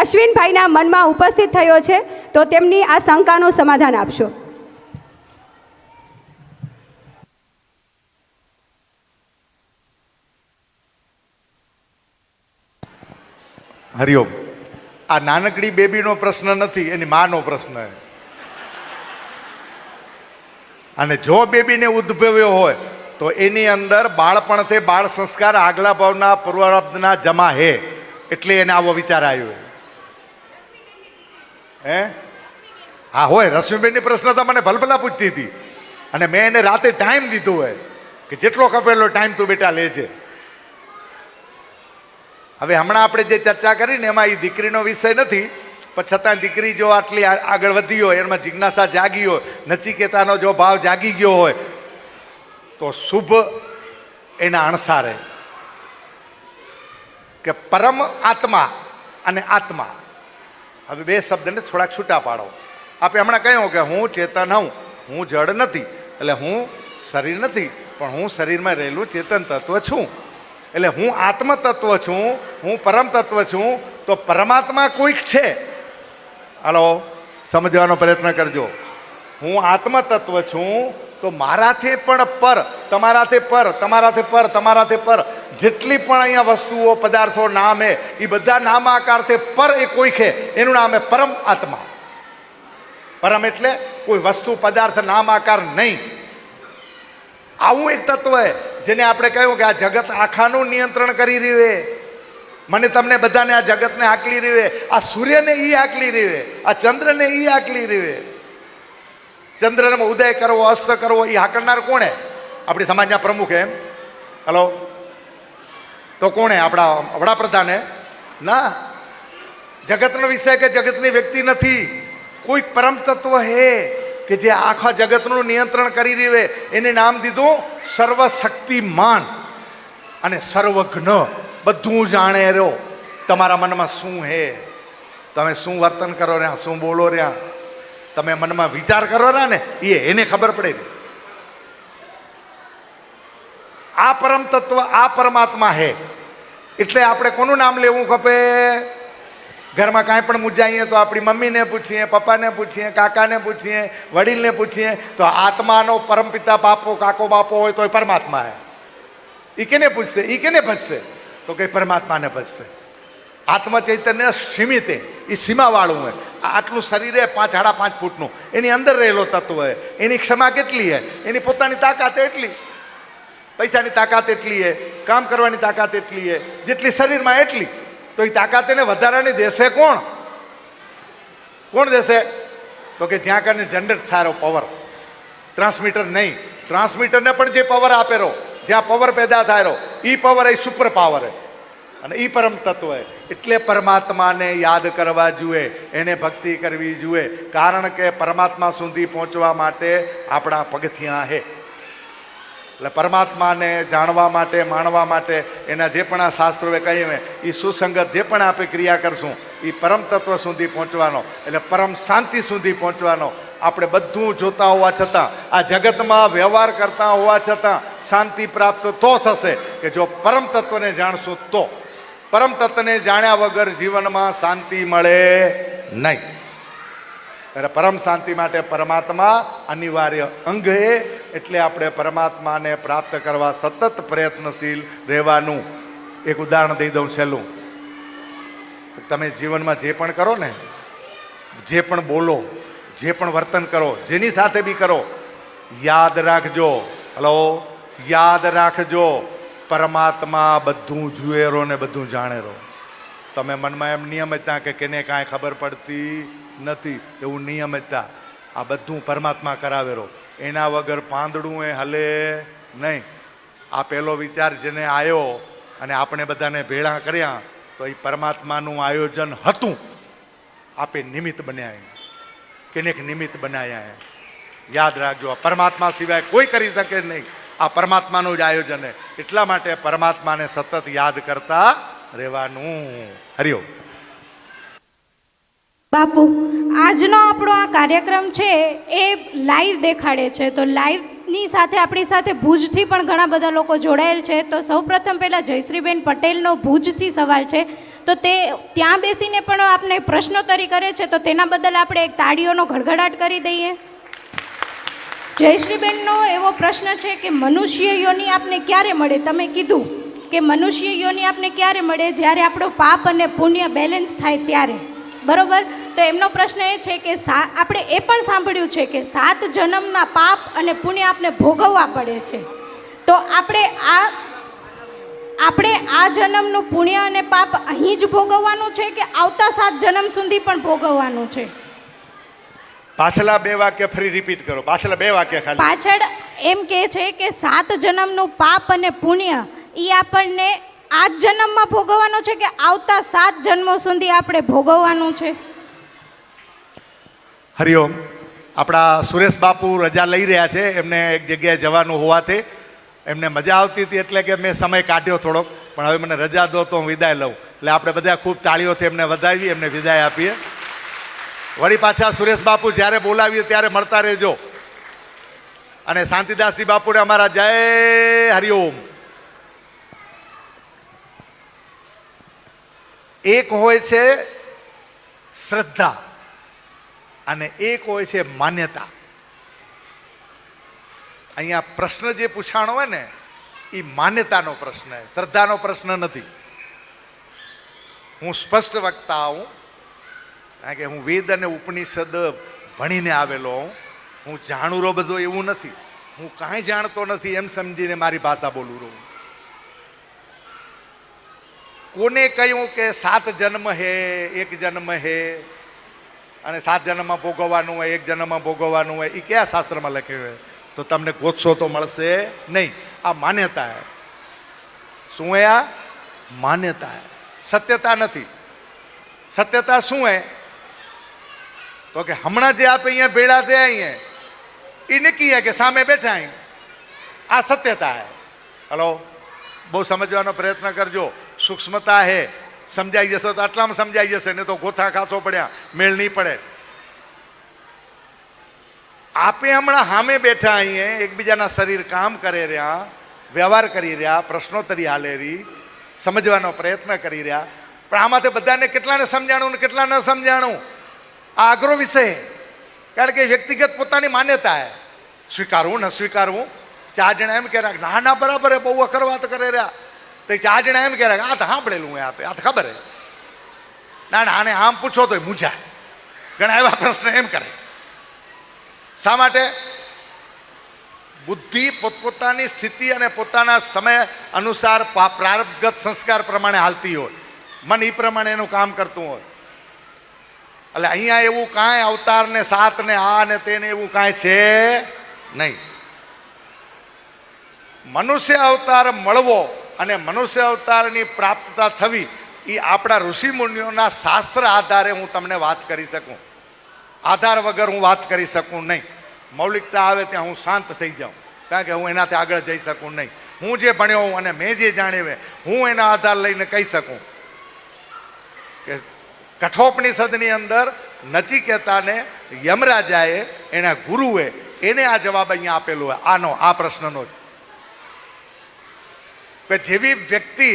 અશ્વિનભાઈના મનમાં ઉપસ્થિત થયો છે. તો તેમની આ શંકાનું સમાધાન આપશો. હરિઓમ. આ નાનકડી બેબીનો પ્રશ્ન નથી, એની માનો પ્રશ્ન છે. અને જો બેબીને ઉદ્ભવ્યો હોય તો એની અંદર બાળપણથી બાળ સંસ્કાર આગલા ભાવના પૂર્વાર્ધના જમા હે, એટલે એને આવો વિચાર આવ્યો. હે? હા હોય. રશ્મિબેનની પ્રશ્ન તો મને ભલભલા પૂછતી હતી, અને મેં એને રાતે ટાઈમ દીધો હોય કે જેટલો ખપેલો ટાઈમ તું બેટા લેજે. હવે હમણાં આપણે જે ચર્ચા કરીને એમાં એ દીકરીનો વિષય નથી, પણ છતાં દીકરી જો આટલી આગળ વધી હોય, એમાં જિજ્ઞાસા જાગી હોય, નચિકેતાનો જો ભાવ જાગી ગયો હોય, તો શુભ એના અણસારે કે પરમ આત્મા અને આત્મા, હવે બે શબ્દને થોડાક છૂટા પાડો. આપણે હમણાં કહ્યું કે હું ચેતન હું જડ નથી, એટલે હું શરીર નથી, પણ હું શરીરમાં રહેલું ચેતન તત્વ છું. એટલે હું આત્મ તત્વ છું, હું પરમ તત્વ છું. તો પરમાત્મા કોઈક છે. હાલો, સમજવાનો પ્રયત્ન કરજો. હું આત્મ તત્વ છું, તો મારાથી પણ પર, તમારાથી પર, તમારાથી પર, તમારાથી પર જેટલી પણ અહીંયા વસ્તુઓ પદાર્થો નામ હે, એ બધા નામાકારથી પર એ કોઈ છે, એનું નામ હે પરમ આત્મા. પરમ એટલે કોઈ વસ્તુ પદાર્થ નામાકાર નહીં. આવું એક તત્વ હે જેને આપણે કહ્યું કે આ જગત આખાનું નિયંત્રણ કરી રહ્યું હે. મને તમને બધાને આ જગતને આકલી રહ્યું હે, આ સૂર્યને ઈ આકલી રહ્યું હે, આ ચંદ્રને ઈ આકલી રહ્યું હે. ચંદ્રને ઉદય કરવો, અસ્ત કરવો એ હાકલનાર કોણ હે? આપણી સમાજના પ્રમુખ એમ. હલો, તો કોણ હે? આપણા વડાપ્રધાન હે? ના, જગતનો વિષય કે જગતની વ્યક્તિ નથી. કોઈક પરમ તત્વ હે કે જે આખા જગતનું નિયંત્રણ કરી રહ્યું હે. એને નામ દીધું સર્વશક્તિમાન અને સર્વજ્ઞ. બધું જાણે રહ્યો. તમારા મનમાં શું હે, તમે શું વર્તન કરો રહ્યા, શું બોલો રહ્યા, તમે મનમાં વિચાર કરો રહ્યા ને, એને ખબર પડે. આ પરમ તત્વ, આ પરમાત્મા હે. એટલે આપણે કોનું નામ લેવું ખપે? ઘરમાં કાંઈ પણ મૂંઝાઈએ તો આપણી મમ્મીને પૂછીએ, પપ્પાને પૂછીએ, કાકાને પૂછીએ, વડીલને પૂછીએ. તો આત્માનો પરમપિતા બાપો, કાકો બાપો હોય તો એ પરમાત્મા હે. એ કેને પૂછશે? એ કેને ભજશે? તો કઈ પરમાત્માને ભજશે. આત્મ ચૈતન્ય સીમિત હે, એ સીમાવાળું હોય. આટલું શરીર હે 5.5 ફૂટનું, એની અંદર રહેલો તત્વ હે. એની ક્ષમા કેટલી હે? એની પોતાની તાકાત એટલી, પૈસાની તાકાત એટલી હે, કામ કરવાની તાકાત એટલી હે, જેટલી શરીરમાં એટલી. તો એ તાકાત એને વધારાની દેશે કોણ? કોણ દેશે? તો કે જ્યાં કરીને જનરેટ થાય પાવર, ટ્રાન્સમીટર નહીં. ટ્રાન્સમીટરને પણ જે પાવર આપેલો, જ્યાં પાવર પેદા થાય, એ પાવર એ સુપર પાવર હે. અને એ પરમ તત્વ એટલે પરમાત્માને યાદ કરવા જોઈએ, એને ભક્તિ કરવી જોઈએ, કારણ કે પરમાત્મા સુધી પહોંચવા માટે આપણા પગથિયાં છે. એટલે પરમાત્માને જાણવા માટે, માણવા માટે એના જે પણ આ શાસ્ત્રોએ કહીએ એ સુસંગત જે પણ આપણે ક્રિયા કરશું એ પરમ તત્વ સુધી પહોંચવાનો, એટલે પરમ શાંતિ સુધી પહોંચવાનો. આપણે બધું જોતા હોવા છતાં, આ જગતમાં વ્યવહાર કરતા હોવા છતાં શાંતિ પ્રાપ્ત તો થશે કે જો પરમ તત્વને જાણશું તો. પરમ તત્વને જાણ્યા વગર જીવનમાં શાંતિ મળે નહીં. એટલે પરમ શાંતિ માટે પરમાત્મા અનિવાર્ય અંગ છે. એટલે આપણે પરમાત્માને પ્રાપ્ત કરવા સતત પ્રયત્નશીલ રહેવાનું. એક ઉદાહરણ દઈ દઉં છેલ્લું. તમે જીવનમાં જે પણ કરો ને, જે પણ બોલો, જે પણ વર્તન કરો, જેની સાથે બી કરો, યાદ રાખજો, હલો, યાદ રાખજો, પરમાત્મા બધું જુએ રહો ને બધું જાણે રહો. તમે મનમાં એમ નિયમિતતા કે કેને કાંઈ ખબર પડતી નથી એવું નિયમિતતા, આ બધું પરમાત્મા કરાવે રહો. એના વગર પાંદડું એ હલે નહીં. આ પહેલો વિચાર જેને આવ્યો અને આપણે બધાને ભેળા કર્યા તો એ પરમાત્માનું આયોજન હતું. આપે નિમિત્ત બન્યા, કેનેક નિમિત્ત બનાવ્યા. યાદ રાખજો, પરમાત્મા સિવાય કોઈ કરી શકે નહીં. આ પરમાત્માનું જ આયોજન છે. એટલા માટે પરમાત્માને સતત યાદ કરતા રહેવાનું. હરિઓમ. બાપુ, આજનો આપણો આ કાર્યક્રમ છે એ લાઈવ દેખાડે છે. તો લાઈવની સાથે આપણી સાથે ભુજથી પણ ઘણા બધા લોકો જોડાયેલ છે. તો સૌપ્રથમ પહેલાં જયશ્રીબેન પટેલનો ભુજથી સવાલ છે. તો તે ત્યાં બેસીને પણ આપને પ્રશ્નોત્તરી કરે છે. તો તેના બદલ આપણે એક તાળીઓનો ગડગડાટ કરી દઈએ. જયશ્રીબેનનો એવો પ્રશ્ન છે કે મનુષ્ય યોની આપને ક્યારે મળે? તમે કીધું કે મનુષ્ય યોની આપને ક્યારે મળે? જ્યારે આપણો પાપ અને પુણ્ય બેલેન્સ થાય ત્યારે, બરોબર? તો એમનો પ્રશ્ન એ છે કે આપણે એ પણ સાંભળ્યું છે કે 7 જન્મના પાપ અને પુણ્ય આપને ભોગવવા પડે છે. તો આપણે આ જન્મનું પુણ્ય અને પાપ અહીં જ ભોગવવાનું છે કે આવતા 7 જન્મ સુધી પણ ભોગવવાનું છે? પાછલા 2 વાક્ય ફરી રિપીટ કરો. પાછલા 2 વાક્ય ખાલી. પાછળ એમ કહે છે કે 7 જન્મનું પાપ અને પુણ્ય એ આપણને આ જ જન્મમાં ભોગવવાનું છે કે આવતા 7 જન્મો સુધી આપણે ભોગવવાનું છે? હરિઓમ. આપણા સુરેશ બાપુ રજા લઈ રહ્યા છે. એમને એક જગ્યાએ જવાનું હોવાથી એમને મજા આવતી હતી એટલે કે મેં સમય કાઢ્યો થોડોક, પણ હવે મને રજા દો તો હું વિદાય લઉં. એટલે આપણે બધા ખૂબ તાળીઓથી એમને વધાવી, એમને વિદાય આપીએ. વળી પાછા સુરેશ બાપુ જ્યારે બોલાવીએ ત્યારે મળતા રહેજો. અને શાંતિદાસજી બાપુને અમારા જય હરિઓમ. એક હોય છે શ્રદ્ધા અને એક હોય છે માન્યતા. અહીંયા પ્રશ્ન જે પૂછાણો હોય ને એ માન્યતાનો પ્રશ્ન છે, શ્રદ્ધાનો પ્રશ્ન નથી. હું સ્પષ્ટ વક્તા હું, કારણ કે હું વેદ અને ઉપનિષદ ભણીને આવેલો હું જાણુરો બધો એવું નથી. હું કાંઈ જાણતો નથી એમ સમજીને મારી ભાષા બોલું રહું. કોને કહ્યું કે 7 જન્મ હે, 1 જન્મ હે અને 7 જન્મમાં ભોગવવાનું હોય, 1 જન્મમાં ભોગવવાનું હોય, એ કયા શાસ્ત્રમાં લખ્યું હોય? તો તમને ગોતશો તો મળશે નહીં. આ માન્યતા હે. શું હે? આ માન્યતા હે, સત્યતા નથી. સત્યતા શું હે? તો કે હમણાં જે આપણે અહીંયા ભેળા થયા અહીંયા એ નક્કી હે કે સામે બેઠા અહીં, આ સત્યતા હે. હલો, બહુ સમજવાનો પ્રયત્ન કરજો. સૂક્ષ્મતા હે. સમજાઈ જશે તો આટલામાં સમજાઈ જશે, નહીં તો ગોથા ખાસો પડ્યા મેળ નહીં પડે. આપણે હમણાં સામે બેઠા અહીંયા એકબીજાના શરીર કામ કરે રહ્યા, વ્યવહાર કરી રહ્યા, પ્રશ્નોત્તરી હાલે રહી, સમજવાનો પ્રયત્ન કરી રહ્યા. પણ આમાંથી બધાને કેટલાને સમજાણું ને કેટલા ન સમજાણું આ અઘરો વિષય. કારણ કે વ્યક્તિગત પોતાની માન્યતા હે. સ્વીકારવું ન સ્વીકારવું. 4 જણા એમ કહેરા ના ના બરાબર હે, બહુ અખર વાત કરે રહ્યા. તો 4 જણા એમ કહેરા આ તો સાંભળેલું હે, આ તો ખબર હે. ના ના આને આમ પૂછો તો મૂંઝાય. ઘણા એવા પ્રશ્ન એમ કરે. શા માટે? બુદ્ધિ પોતપોતાની સ્થિતિ અને પોતાના સમય અનુસાર પ્રારબ્ધગત સંસ્કાર પ્રમાણે હાલતી હોય, મન એ પ્રમાણે એનું કામ કરતું હોય. એટલે અહીંયા એવું કાંઈ અવતાર ને 7 ને આ ને તેને એવું કાંઈ છે નહીં. મનુષ્ય અવતાર મળવો અને મનુષ્ય અવતારની પ્રાપ્તતા થવી એ આપણા ઋષિમુનિઓના શાસ્ત્ર આધારે હું તમને વાત કરી શકું. આધાર વગર હું વાત કરી શકું નહીં. મૌલિકતા આવે ત્યાં હું શાંત થઈ જાઉં, કારણ કે હું એનાથી આગળ જઈ શકું નહીં. હું જે ભણ્યો હું અને મેં જે જાણ્યું હું એના આધાર લઈને કહી શકું કે કઠોપનિષદની અંદર નચિકેતાને યમરાજાએ એના ગુરુએ એને આ જવાબ અહીંયા આપેલો હોય આ પ્રશ્નનો જ કે જેવી વ્યક્તિ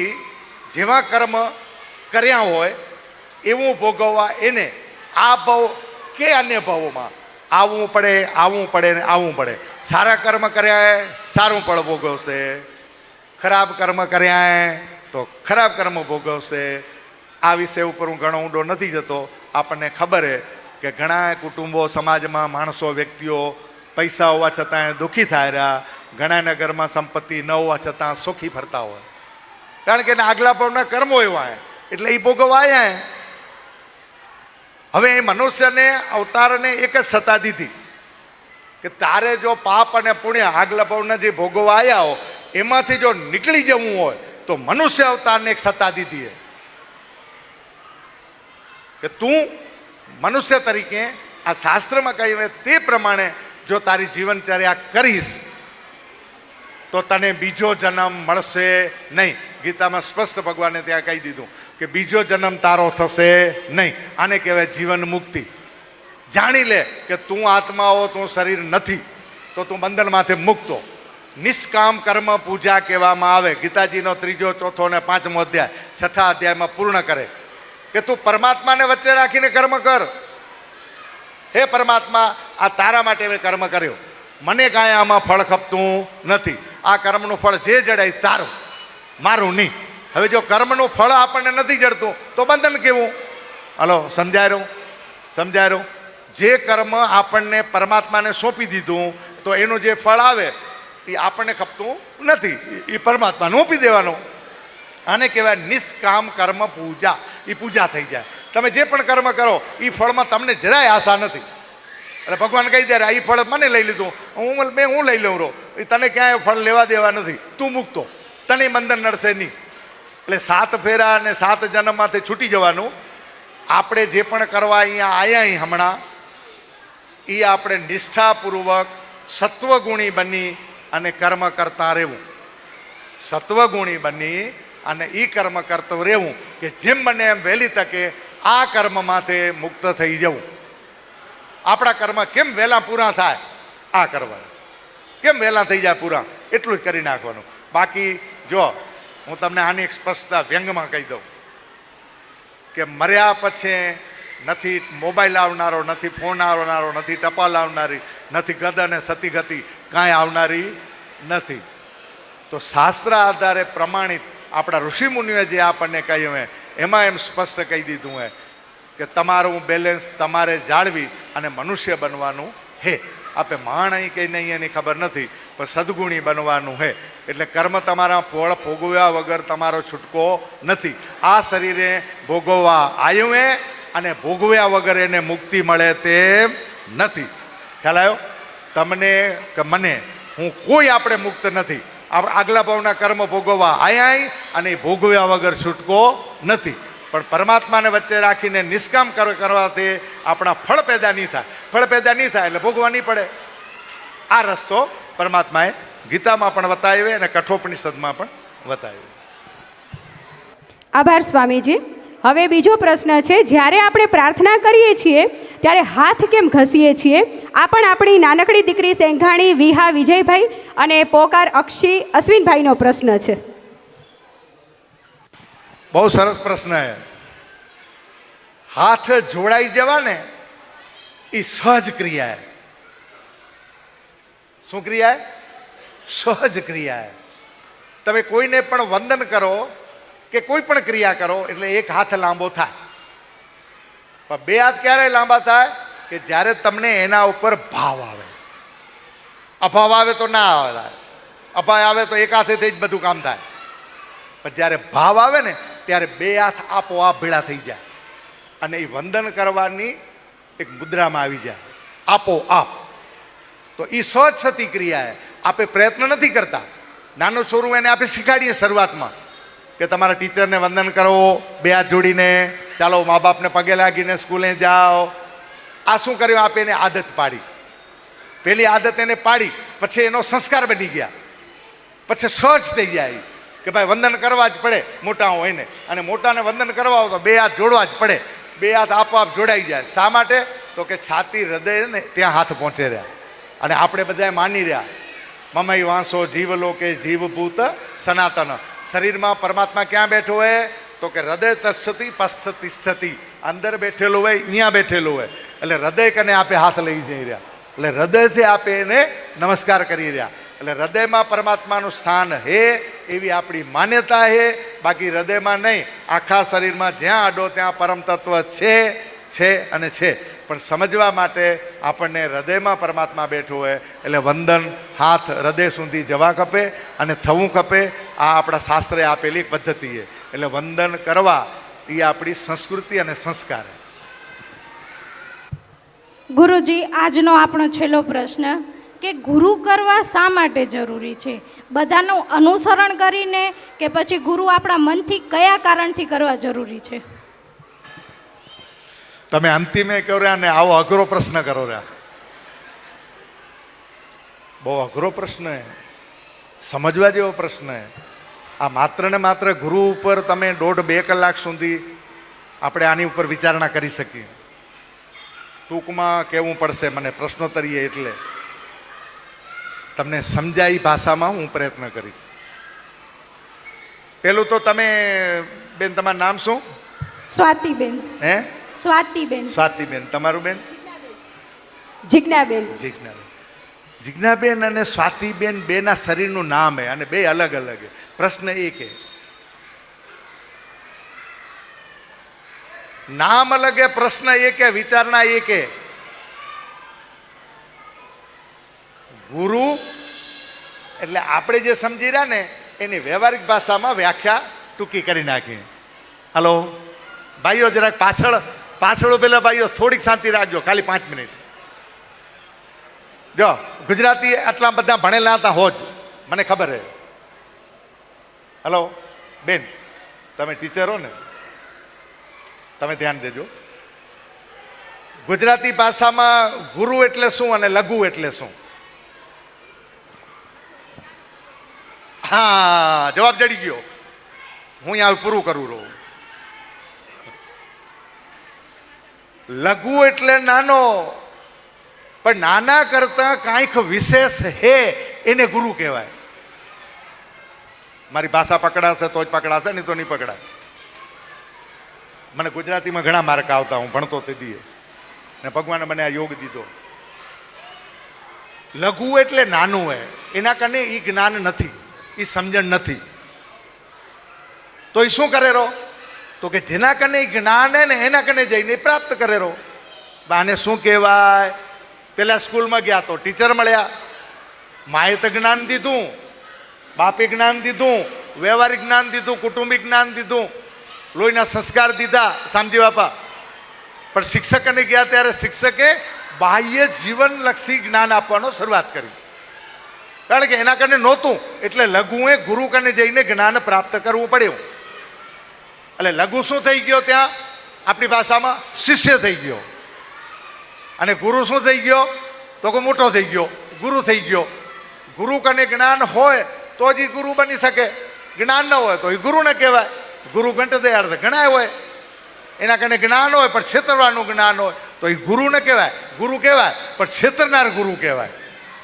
જેવા કર્મ કર્યા હોય એવું ભોગવવા એને આ ભવ કે અન્ય ભવોમાં આવવું પડે ને આવવું પડે. સારા કર્મ કર્યા સારું ફળ ભોગવશે, ખરાબ કર્મ કર્યા તો ખરાબ કર્મ ભોગવશે. આ વિષય ઉપર હું ઘણો ઊંડો નથી જતો. આપણને ખબર છે કે ઘણા કુટુંબો સમાજમાં માણસો વ્યક્તિઓ પૈસા હોવા છતાં દુઃખી થાય રહ્યા, ઘણાના ઘરમાં સંપત્તિ ન હોવા છતાં સુખી ફરતા હોય, કારણ કે એના આગલા ભાવના કર્મો એવા એટલે એ ભોગવવા આવ્યા. હવે એ મનુષ્યને અવતારને એક જ સત્તા દીધી કે તારે જો પાપ અને પુણ્ય આગલા ભાવના જે ભોગવવા આવ્યા હો એમાંથી જો નીકળી જવું હોય તો મનુષ્ય અવતારને એક સત્તા દીધી કે તું મનુષ્ય તરીકે આ શાસ્ત્રમાં કહ્યું તે પ્રમાણે જો તારી જીવનચર્યા કરીશ તો તને બીજો જન્મ મળશે નહીં. ગીતામાં સ્પષ્ટ ભગવાને ત્યાં કહી દીધું કે બીજો જન્મ તારો થશે નહીં. આને કહેવાય જીવન મુક્તિ. જાણી લે કે તું આત્મા હો, તું શરીર નથી, તો તું બંધનમાંથી મુક્ત હો. નિષ્કામ કર્મ પૂજા કહેવામાં આવે. ગીતાજીનો 3, 4 અને 5મો અધ્યાય 6થા અધ્યાયમાં પૂર્ણ કરે કે તું પરમાત્માને વચ્ચે રાખીને કર્મ કર. હે પરમાત્મા, આ તારા માટે મેં કર્મ કર્યો, મને કાંઈ આમાં ફળ ખપતું નથી. આ કર્મનું ફળ જે જડાય તારું, મારું નહીં. હવે જો કર્મનું ફળ આપણને નથી જડતું તો બંધન કેવું? હલો, સમજાય રહ્યું? જે કર્મ આપણને પરમાત્માને સોંપી દીધું તો એનું જે ફળ આવે એ આપણને ખપતું નથી, એ પરમાત્માને સોંપી દેવાનું. આને કહેવાય નિષ્કામ કર્મ પૂજા. એ પૂજા થઈ જાય. તમે જે પણ કર્મ કરો એ ફળમાં તમને જરાય આશા નથી. એટલે ભગવાન કહી દે એ ફળ મને લઈ લીધું, હું લઈ લઉં રહો, એ તને ક્યાંય ફળ લેવા દેવા નથી, તું મૂકતો, તને બંધન નડશે નહીં. એટલે 7 ફેરા અને 7 જન્મમાંથી છૂટી જવાનું. આપણે જે પણ કરવા અહીંયા આવ્યા હમણાં એ આપણે નિષ્ઠાપૂર્વક સત્વગુણી બની અને કર્મ કરતા રહેવું. સત્વગુણી બની અને એ કર્મ કરતું રહેવું કે જેમ બને એમ વહેલી તકે આ કર્મમાંથી મુક્ત થઈ જવું. આપણા કર્મ કેમ વહેલા પૂરા થાય આ કરવા, કેમ વહેલા થઈ જાય પૂરા, એટલું જ કરી નાખવાનું. બાકી જો હું તમને આની એક સ્પષ્ટતા વ્યંગમાં કહી દઉં કે મર્યા પછી નથી મોબાઈલ આવનારો, નથી ફોન આવનારો, નથી ટપાલ આવનારી, નથી ગદ અને સતી ગતિ કાંઈ આવનારી નથી. તો શાસ્ત્ર આધારે પ્રમાણિત આપણા ઋષિમુનિઓએ જે આપણને કહ્યું હોય એમાં એમ સ્પષ્ટ કહી દીધું હોય કે તમારું બેલેન્સ તમારે જાળવી અને મનુષ્ય બનવાનું હે. આપણે માણ અહીં કંઈ નહીં એની ખબર નથી, પણ સદગુણી બનવાનું હે. એટલે કર્મ તમારા ફળ ભોગવ્યા વગર તમારો છૂટકો નથી. આ શરીરે ભોગવવા આવ્યું હે અને ભોગવ્યા વગર એને મુક્તિ મળે તેમ નથી. ખ્યાલ આવ્યો તમને કે મને? હું કોઈ આપણે મુક્ત નથી. આગલા ભાવના કર્મ ભોગવવા આયા અને ભોગવ્યા વગર છૂટકો નથી. પણ પરમાત્માને વચ્ચે રાખીને નિષ્કામ કરવાથી આપણા ફળ પેદા નહીં થાય. ફળ પેદા નહીં થાય એટલે ભોગવા નહીં પડે. આ રસ્તો પરમાત્માએ ગીતામાં પણ બતાવ્યો અને કઠોપનિષદમાં પણ બતાવ્યો. આભાર સ્વામીજી. હવે બીજો પ્રશ્ન છે, જ્યારે આપણે પ્રાર્થના કરીએ છીએ ત્યારે હાથ કેમ ઘસીએ છીએ? આ પણ આપણી નાનકડી દીકરી સેંઘાણી વિહા વિજયભાઈ અને પોકાર અક્ષી અશ્વિનભાઈનો પ્રશ્ન છે. બહુ સરસ પ્રશ્ન છે. હાથ જોડાઈ જવા ને એ સહજ ક્રિયા. શું ક્રિયા? સહજ ક્રિયા. તમે કોઈને પણ વંદન કરો કે કોઈ પણ ક્રિયા કરો એટલે એક હાથ લાંબો થાય. પણ 2 હાથ ક્યારે લાંબા થાય? કે જ્યારે તમને એના ઉપર ભાવ આવે. અભાવ આવે તો ના આવે, અભાવ આવે તો એક હાથેથી જ બધું કામ થાય. પણ જ્યારે ભાવ આવે ને ત્યારે 2 હાથ આપોઆપ ભેળા થઈ જાય અને એ વંદન કરવાની એક મુદ્રામાં આવી જાય આપોઆપ. તો એ સહજ થતી ક્રિયા. આપણે પ્રયત્ન નથી કરતા, નાનું છોરું એને આપણે શીખવાડીએ શરૂઆતમાં કે તમારા ટીચરને વંદન કરો, 2 હાથ જોડીને, ચાલો મા બાપને પગે લાગીને સ્કૂલે જાઓ. આ શું કર્યું? આપે એને આદત પાડી. પેલી આદત એને પાડી, પછી એનો સંસ્કાર બની ગયા. પછી સહજ થઈ જાય કે ભાઈ વંદન કરવા જ પડે મોટા હોય ને, અને મોટાને વંદન કરવા હોય તો 2 હાથ જોડવા જ પડે. 2 હાથ આપોઆપ જોડાઈ જાય. શા માટે? તો કે છાતી હૃદય ને ત્યાં હાથ પહોંચે રહ્યા. અને આપણે બધા માની રહ્યા મમઈ વાંસો જીવલોકે જીવભૂત સનાતન. શરીરમાં પરમાત્મા ક્યાં બેઠો હોય? તો કે હૃદય તસ્થતિ પસ્થ તિષ્ઠતિ. અંદર બેઠેલું હોય, અહીંયા બેઠેલું હોય. એટલે હૃદય કને આપે હાથ લઈ જઈ રહ્યા. એટલે હૃદયથી આપે એને નમસ્કાર કરી રહ્યા. એટલે હૃદયમાં પરમાત્માનું સ્થાન હે એવી આપણી માન્યતા હે. બાકી હૃદયમાં નહીં, આખા શરીરમાં જ્યાં આડો ત્યાં પરમ તત્વ છે અને છે. પણ સમજવા માટે આપણને હૃદયમાં પરમાત્મા બેઠો હોય એટલે વંદન હાથ હૃદય સુધી જવા ખપે અને થવું ખપે. આ આપણા શાસ્ત્રે આપેલી પદ્ધતિ છે. એટલે વંદન કરવા એ આપણી સંસ્કૃતિ અને સંસ્કાર. ગુરુજી, આજનો આપણો છેલ્લો પ્રશ્ન કે ગુરુ કરવા શા માટે જરૂરી છે? બધાનું અનુસરણ કરીને કે પછી ગુરુ આપણા મનથી કયા કારણથી કરવા જરૂરી છે? તમે અંતિમે કહો રહ્યા ને આવો અઘરો પ્રશ્ન કરો રહ્યા. બહુ અઘરો પ્રશ્ન હે, સમજવા જેવો પ્રશ્ન હે. આ માત્ર ને માત્ર ગુરુ ઉપર તમે 1.5-2 કલાક સુધી આપણે આની ઉપર વિચારણા કરી શકીએ. ટૂંકમાં કહેવું પડશે મને પ્રશ્નોત્તરીય, એટલે તમને સમજાય ભાષામાં હું પ્રયત્ન કરીશ. પેલું તો તમે બેન, તમારું નામ શું? સ્વાતિબેન. હે? સ્વાતિબેન. સ્વાતિબેન. તમારું બેન? જિજ્ઞાબેન. જિજ્ઞાબેન. જિજ્ઞાબેન અને સ્વાતિબેન બેના શરીરનું નામ હે અને બે અલગ અલગ હે. પ્રશ્ન એક હે, નામ અલગ હે, પ્રશ્ન એક હે, વિચારણા એક હે. ગુરુ એટલે આપણે જે સમજી રહ્યા ને એની વ્યવહારિક ભાષામાં વ્યાખ્યા ટૂંકી કરી નાખી. હલો ભાઈઓ, જરાક પાછળ પેલા ભાઈઓ થોડીક શાંતિ રાખજો, ખાલી 5 મિનિટ. જો ગુજરાતી આટલા બધા ભણેલા હતા હોજ, મને ખબર હે. હલો બેન, તમે ટીચર હો ને, તમે ધ્યાન દેજો. ગુજરાતી ભાષામાં ગુરુ એટલે શું અને લઘુ એટલે શું? હા, જવાબ જડી ગયો. હું અહીંયા પૂરું કરું રહું. લઘુ એટલે નાનો, પણ નાના કરતા કાંઈક વિશેષ હે એને ગુરુ કહેવાય. મારી ભાષા પકડાશે તો જ પકડાશે, નહીં તો નહીં પકડાય. મને ગુજરાતીમાં ઘણા માર્ક આવતા, હું ભણતો તે દીએ, અને ભગવાને મને આ યોગ દીધો. લઘુ એટલે નાનું હોય, એના કને એ જ્ઞાન નથી, એ સમજણ નથી. તો એ શું કરે રહો? તો કે જેના કને જ્ઞાન હે ને એના કને જઈને પ્રાપ્ત કરે રહો. આને શું કહેવાય? પેલા સ્કૂલમાં ગયા તો ટીચર મળ્યા, માએ તો જ્ઞાન દીધું, બાપે જ્ઞાન દીધું, વ્યવહારિક જ્ઞાન દીધું, કુટુંબિક જ્ઞાન દીધું, લોહીના સંસ્કાર દીધા શામજી બાપા. પણ શિક્ષકને ગયા ત્યારે શિક્ષકે બાહ્ય જીવનલક્ષી જ્ઞાન આપવાનો શરૂઆત કરી, કારણ કે એના કને નહોતું. એટલે લઘુએ ગુરુ કને જઈને જ્ઞાન પ્રાપ્ત કરવું પડ્યું. એટલે લઘુ શું થઈ ગયો? ત્યાં આપણી ભાષામાં શિષ્ય થઈ ગયો. અને ગુરુ શું થઈ ગયો? તો કે મોટો થઈ ગયો, ગુરુ થઈ ગયો. ગુરુ કને જ્ઞાન હોય તો જ ગુરુ બની શકે, જ્ઞાન ન હોય તો એ ગુરુ ન કહેવાય. ગુરુ ઘંટ દયાળ ઘણા હોય, એના કને જ્ઞાન હોય પણ છેતરવાનું જ્ઞાન હોય તો એ ગુરુ ન કહેવાય. ગુરુ કહેવાય પણ છેતરનાર ગુરુ કહેવાય.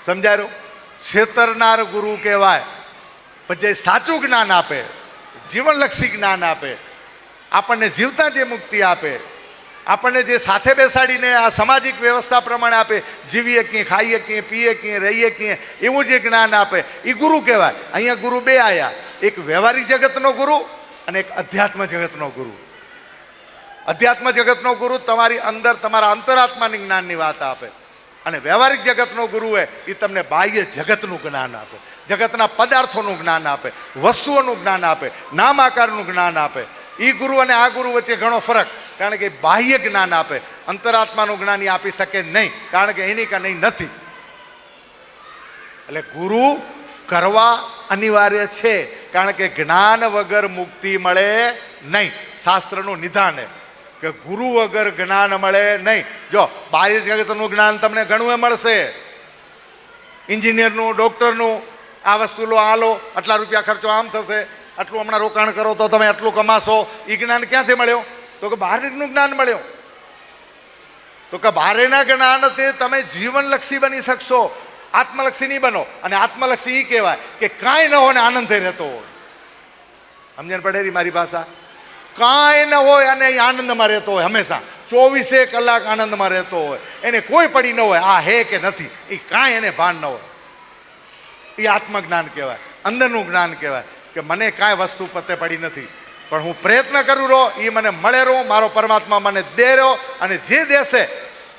સમજાયું? છેતરનાર ગુરુ કહેવાય. પણ જે સાચું જ્ઞાન આપે, જીવનલક્ષી જ્ઞાન આપે, આપણને જીવતા જે મુક્તિ આપે, આપણને જે સાથે બેસાડીને આ સામાજિક વ્યવસ્થા પ્રમાણે આપે, જીવીએ ક્યાં, ખાઈએ ક્યાં, પીએ ક્યાં, રહીએ ક્યાં, એવું જે જ્ઞાન આપે એ ગુરુ કહેવાય. અહીંયા ગુરુ બે આયા, એક વ્યવહારિક જગતનો ગુરુ અને એક અધ્યાત્મ જગતનો ગુરુ. અધ્યાત્મ જગતનો ગુરુ તમારી અંદર તમારા અંતરાત્માની જ્ઞાનની વાત આપે, અને વ્યવહારિક જગતનો ગુરુ હોય એ તમને બાહ્ય જગતનું જ્ઞાન આપે, જગતના પદાર્થોનું જ્ઞાન આપે, વસ્તુઓનું જ્ઞાન આપે, નામ આકારનું જ્ઞાન આપે. એ ગુરુ અને આ ગુરુ વચ્ચે ઘણો ફરક, કારણ કે બાહ્ય જ્ઞાન આપે, અંતરાત્માનું જ્ઞાન એ આપી શકે નહીં, કારણ કે એની કને નથી. એટલે ગુરુ કરવા અનિવાર્ય છે, કારણ કે જ્ઞાન વગર મુક્તિ મળે નહીં. શાસ્ત્રનું નિધાન કે ગુરુ વગર જ્ઞાન મળે નહીં. જો બાહ્ય જગતનું જ્ઞાન તમને ઘણું મળશે, એન્જિનિયરનું, ડૉક્ટરનું, આ વસ્તુ લો, આ લો, આટલા રૂપિયા ખર્ચો આમ થશે, આટલું હમણાં રોકાણ કરો તો તમે આટલું કમાશો. એ જ્ઞાન ક્યાંથી મળ્યો? તો કે બહારનું જ્ઞાન મળ્યો. તો કે બહારના જ્ઞાનથી તમે જીવનલક્ષી બની શકશો, આત્મલક્ષી નહીં બનો. અને આત્મલક્ષી એ કહેવાય કે કાંઈ ન હોય ને આનંદ થઈ રહેતો હોય. સમજણ પડે મારી ભાષા? કાંઈ ન હોય અને એ આનંદમાં રહેતો હોય, હંમેશા 24 કલાક આનંદમાં રહેતો હોય, એને કોઈ પડી ન હોય આ હે કે નથી, એ કાંઈ એને ભાન ન હોય. એ આત્મજ્ઞાન કહેવાય, અંદરનું જ્ઞાન કહેવાય કે મને કાંઈ વસ્તુ પતે પડી નથી, પણ હું પ્રયત્ન કરું રહો, એ મને મળે રહો, મારો પરમાત્મા મને દે રહ્યો, અને જે દેશે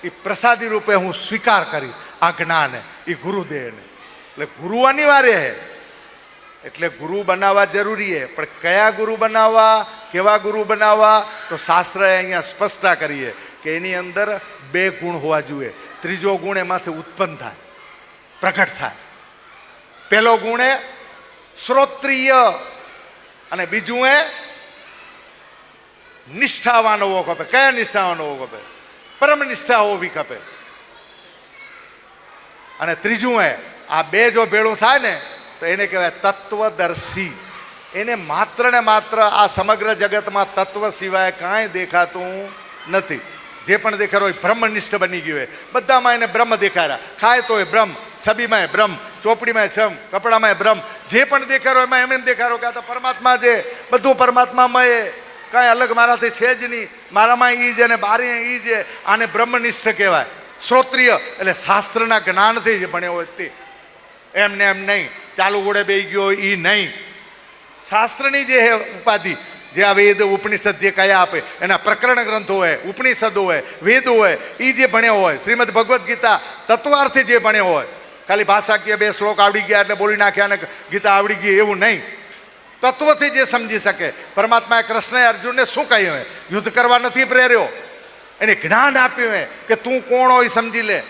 એ પ્રસાદી રૂપે હું સ્વીકાર કરીશ. આ જ્ઞાન એ ગુરુ દે ને, એટલે ગુરુ અનિવાર્ય છે. એટલે ગુરુ બનાવવા જરૂરી છે, પણ કયા ગુરુ બનાવવા, કેવા ગુરુ બનાવવા? તો શાસ્ત્રએ અહીંયા સ્પષ્ટતા કરીએ કે એની અંદર 2 ગુણ હોવા જોઈએ. ત્રીજો ગુણ એમાંથી ઉત્પન્ન થાય, પ્રગટ થાય. પહેલો ગુણ એ શ્રોત્રિય, અને બીજું એ નિષ્ઠાવાન હોવો ખપે. કયા નિષ્ઠાવાન હોવો ખપે? પરમ નિષ્ઠા હોવી ખપે. અને ત્રીજું એ આ 2 જો ભેળું થાય ને તો એને કહેવાય તત્વદર્શી. એને માત્ર ને માત્ર આ સમગ્ર જગતમાં તત્વ સિવાય કાંઈ દેખાતું નથી. જે પણ દેખાડો એ બ્રહ્મનિષ્ઠ બની ગયું હોય. બધામાં એને બ્રહ્મ દેખાડ્યા. ખાય તો એ બ્રહ્મ, છબીમાં બ્રહ્મ, ચોપડીમાં છમ, કપડામાં બ્રહ્મ, જે પણ દેખાડો એમાં એમ દેખાડો કે આ તો પરમાત્મા છે, બધું પરમાત્મામય, કાંઈ અલગ મારાથી છે જ નહીં, મારામાં ઈ જ અને બારે ઈ જ. આને બ્રહ્મનિષ્ઠ કહેવાય. શ્રોત્રિય એટલે શાસ્ત્રના જ્ઞાનથી જે ભણ્યો હોય તે, એમને એમ નહીં, ચાલુ ઘોડે બેસી ગયો એ નહીં. શાસ્ત્રની જે ઉપાધિ, જે આ વેદ ઉપનિષદ જે કયા આપે, એના પ્રકરણ ગ્રંથો હોય, ઉપનિષદો હોય, વેદો હોય, એ જે ભણ્યો હોય, શ્રીમદ ભગવદ્ ગીતા તત્વાર્થી જે ભણ્યો હોય, ખાલી ભાષાકીય 2 શ્લોક આવડી ગયા એટલે બોલી નાખ્યા અને ગીતા આવડી ગઈ એવું નહીં. તત્વથી જે સમજી શકે. પરમાત્માએ કૃષ્ણએ અર્જુનને શું કહ્યું હોય? યુદ્ધ કરવા નથી પ્રેર્યો, એને જ્ઞાન આપ્યું હોય કે તું કોણ હોય સમજી લે.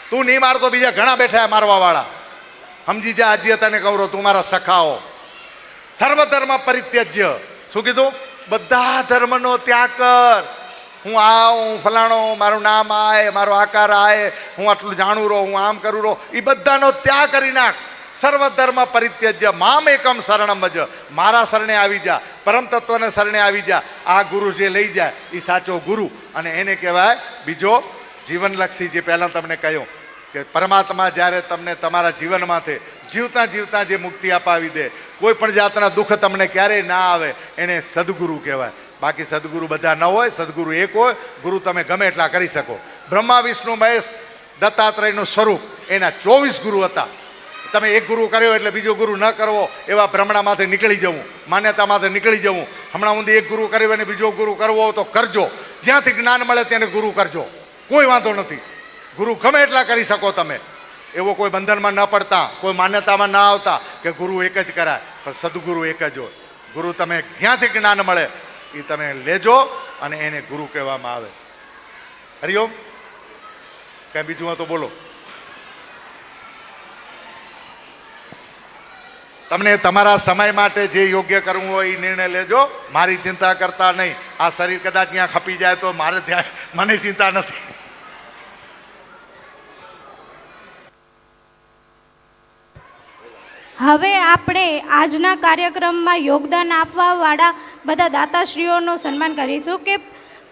તું નહીં મારતો બીજા ઘણા બેઠા મારવા વાળા, સમજી જા. હજી તને કહું તું મારા સખાઓ. સર્વધર્મ પરિત્યજ્ય. શું કીધું? બધા ધર્મનો ત્યાગ કર. હું હું ફલાણો, મારું નામ આય, મારો આકાર આય, હું આટલું જાણું રહો, હું આમ કરું રહો, એ બધાનો ત્યાગ કરી નાખ. સર્વધર્મ પરિત્યજ્ય મામ એકમ શરણમ ભજ. મારા શરણે આવી જા, પરમ તત્વને શરણે આવી જા. આ ગુરુ જે લઈ જાય એ સાચો ગુરુ. અને એને કહેવાય બીજો જીવનલક્ષી. જે પહેલાં તમને કહ્યું કે પરમાત્મા જ્યારે તમને તમારા જીવનમાંથી જીવતા જીવતા જે મુક્તિ અપાવી દે, કોઈ પણ જાતના દુઃખ તમને ક્યારેય ના આવે, એને સદગુરુ કહેવાય. બાકી સદગુરુ બધા ન હોય, સદગુરુ એક હોય. ગુરુ તમે ગમે એટલા કરી શકો. બ્રહ્મા, વિષ્ણુ, મહેશ, દત્તાત્રેયનું સ્વરૂપ, એના 24 ગુરુ હતા. તમે એક ગુરુ કર્યો એટલે બીજો ગુરુ ન કરવો, એવા ભ્રમણામાંથી નીકળી જવું, માન્યતામાંથી નીકળી જવું. હમણાં સુધી એક ગુરુ કર્યો અને બીજો ગુરુ કરવો હોય તો કરજો. જ્યાંથી જ્ઞાન મળે તેને ગુરુ કરજો, કોઈ વાંધો નથી. ગુરુ ગમે એટલા કરી શકો તમે. એવો કોઈ બંધનમાં ન પડતા, કોઈ માન્યતામાં ન આવતા કે ગુરુ એક જ કરાય, પણ સદગુરુ એક જ હોય. ગુરુ તમે જ્યાંથી જ્ઞાન મળે એ તમે લેજો, અને એને ગુરુ કહેવામાં આવે. હરિઓમ. કાંઈ બીજું હોય તો બોલો. તમને તમારા સમય માટે જે યોગ્ય કરવું હોય એ નિર્ણય લેજો. મારી ચિંતા કરતા નહીં. આ શરીર કદાચ ત્યાં ખપી જાય તો મારે ત્યાં મને ચિંતા નથી. હવે આપણે આજના કાર્યક્રમમાં યોગદાન આપવાવાળા બધા દાતાશ્રીઓનું સન્માન કરીશું કે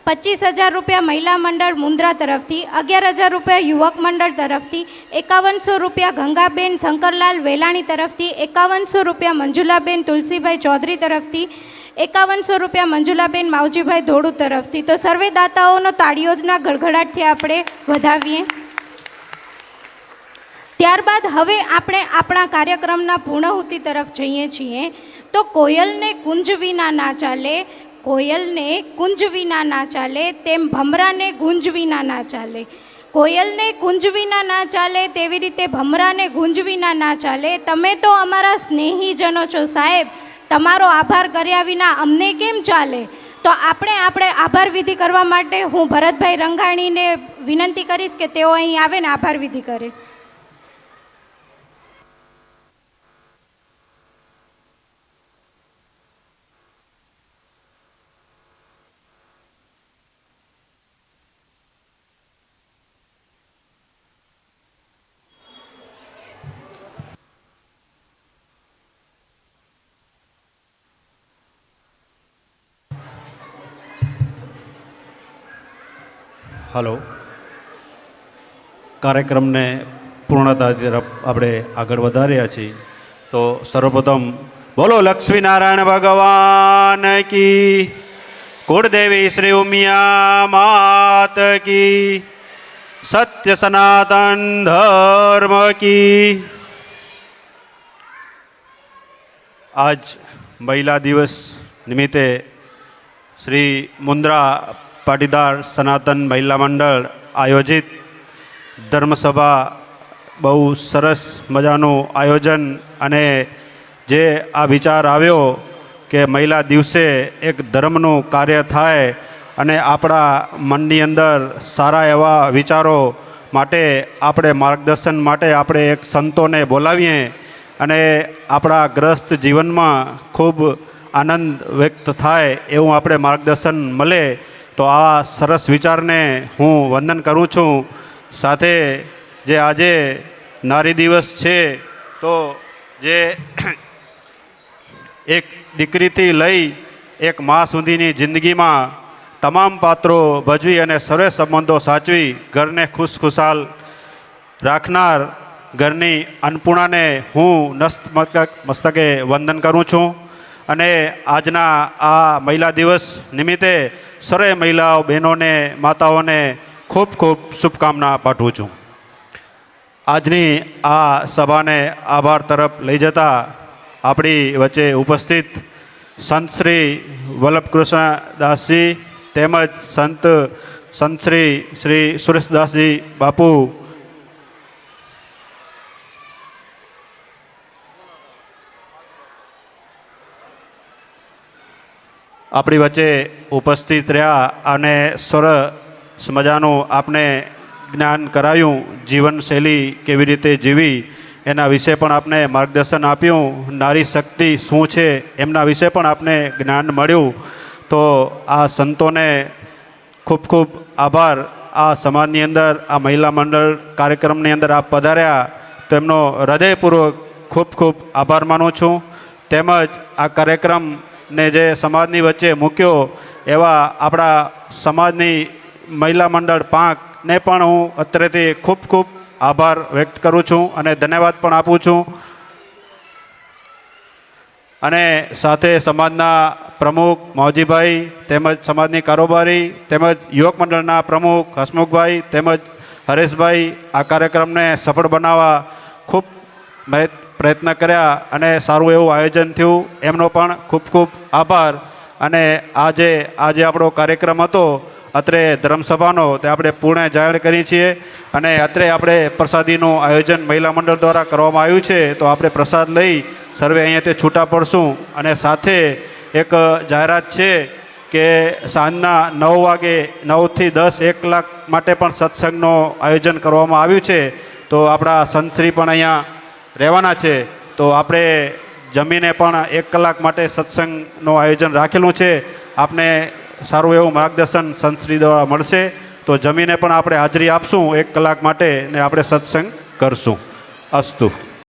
25,000 રૂપિયા મહિલા મંડળ મુન્દ્રા તરફથી, 11,000 રૂપિયા યુવક મંડળ તરફથી, 5100 રૂપિયા ગંગાબેન શંકરલાલ વેલાણી તરફથી, 5100 રૂપિયા મંજુલાબેન તુલસીભાઈ ચૌધરી તરફથી, 5100 રૂપિયા મંજુલાબેન માવજીભાઈ ધોળુ તરફથી. તો સર્વે દાતાઓનો તાળીઓના ગડગડાટથી આપણે વધાવીએ. ત્યારબાદ હવે આપણે આપણા કાર્યક્રમના પૂર્ણાહુતિ તરફ જઈએ છીએ. તો કોયલને કુંજ વિના ના ચાલે, કોયલને કુંજ વિના ના ચાલે, તેમ ભમરાને ગુંજ વિના ના ચાલે. કોયલને કુંજ વિના ના ચાલે તેવી રીતે ભમરાને ગુંજ વિના ના ચાલે. તમે તો અમારા સ્નેહીજનો છો સાહેબ, તમારો આભાર કર્યા વિના અમને કેમ ચાલે? તો આપણે આભાર વિધિ કરવા માટે હું ભરતભાઈ રંગાણીને વિનંતી કરીશ કે તેઓ અહીં આવે ને આભાર વિધિ કરે. હલો. કાર્યક્રમને પૂર્ણતા તરફ આપણે આગળ વધાર્યા છીએ. તો સર્વપ્રથમ બોલો લક્ષ્મીનારાયણ ભગવાન કી, કુળદેવી શ્રી ઉમિયા માત કી, સત્ય સનાતન ધર્મ કી. આજ મહિલા દિવસ નિમિત્તે શ્રી મુન્દ્રા પાટીદાર સનાતન મહિલા મંડળ આયોજિત ધર્મસભા બહુ સરસ મજાનું આયોજન, અને જે આ વિચાર આવ્યો કે મહિલા દિવસે એક ધર્મનું કાર્ય થાય અને આપણા મનની અંદર સારા એવા વિચારો માટે આપણે માર્ગદર્શન માટે આપણે એક સંતોને બોલાવીએ અને આપણા ગ્રસ્ત જીવનમાં ખૂબ આનંદ વ્યક્ત થાય એવું આપણે માર્ગદર્શન મળે. તો આ સરસ વિચારને હું વંદન કરું છું. સાથે જે આજે નારી દિવસ છે, તો જે એક દીકરીથી લઈ એક મા સુધીની જિંદગીમાં તમામ પાત્રો ભજવી અને સર્વે સંબંધો સાચવી ઘરને ખુશખુશાલ રાખનાર ઘરની અન્નપૂર્ણાને હું મસ્તકે વંદન કરું છું. અને આજના આ મહિલા દિવસ નિમિત્તે સર્વે મહિલાઓ બહેનોને માતાઓને ખૂબ ખૂબ શુભકામના પાઠવું છું. આજની આ સભાને આભાર તરફ લઈ જતા આપણી વચ્ચે ઉપસ્થિત સંત શ્રી વલ્લભકૃષ્ણદાસજી તેમજ સંત શ્રી સુરેશદાસજી બાપુ, આપણી વચ્ચે ઉપસ્થિત રહ્યા અને સરસ મજાનું આપને જ્ઞાન કરાવ્યું, જીવનશૈલી કેવી રીતે જીવી એના વિશે પણ આપને માર્ગદર્શન આપ્યું, નારી શક્તિ શું છે એમના વિશે પણ આપને જ્ઞાન મળ્યું. તો આ સંતોને ખૂબ ખૂબ આભાર. આ સમાજની અંદર આ મહિલા મંડળ કાર્યક્રમની અંદર આપ પધાર્યા તો એમનો હૃદયપૂર્વક ખૂબ ખૂબ આભાર માનું છું. તેમજ આ કાર્યક્રમને જે સમાજની વચ્ચે મૂક્યો એવા આપણા સમાજની મહિલા મંડળ પાંખને પણ હું અત્રેથી ખૂબ ખૂબ આભાર વ્યક્ત કરું છું અને ધન્યવાદ પણ આપું છું. અને સાથે સમાજના પ્રમુખ મૌજીભાઈ તેમજ સમાજની કારોબારી તેમજ યુવક મંડળના પ્રમુખ હસમુખભાઈ તેમજ હરેશભાઈ આ કાર્યક્રમને સફળ બનાવવા ખૂબ પ્રયત્ન કર્યા અને સારું એવું આયોજન થયું, એમનો પણ ખૂબ ખૂબ આભાર. અને આજે આપણો કાર્યક્રમ હતો અત્રે ધર્મસભાનો, તે આપણે પૂર્ણ જાહેર કરી છીએ. અને અત્રે આપણે પ્રસાદીનું આયોજન મહિલા મંડળ દ્વારા કરવામાં આવ્યું છે. તો આપણે પ્રસાદ લઈ સર્વે અહીંયાથી છૂટા પડશું. અને સાથે એક જાહેરાત છે કે સાંજના 9 વાગે 9 થી 10 1 કલાક માટે પણ સત્સંગનું આયોજન કરવામાં આવ્યું છે. તો આપણા સંતશ્રી પણ અહીંયા રહેવાના છે. તો આપણે જમીને પણ 1 કલાક માટે સત્સંગનું આયોજન રાખેલું છે. આપને સારું એવું માર્ગદર્શન સંતશ્રી દ્વારા મળશે. તો જમીને પણ આપણે હાજરી આપશું 1 કલાક માટે ને આપણે સત્સંગ કરશું. અસ્તુ.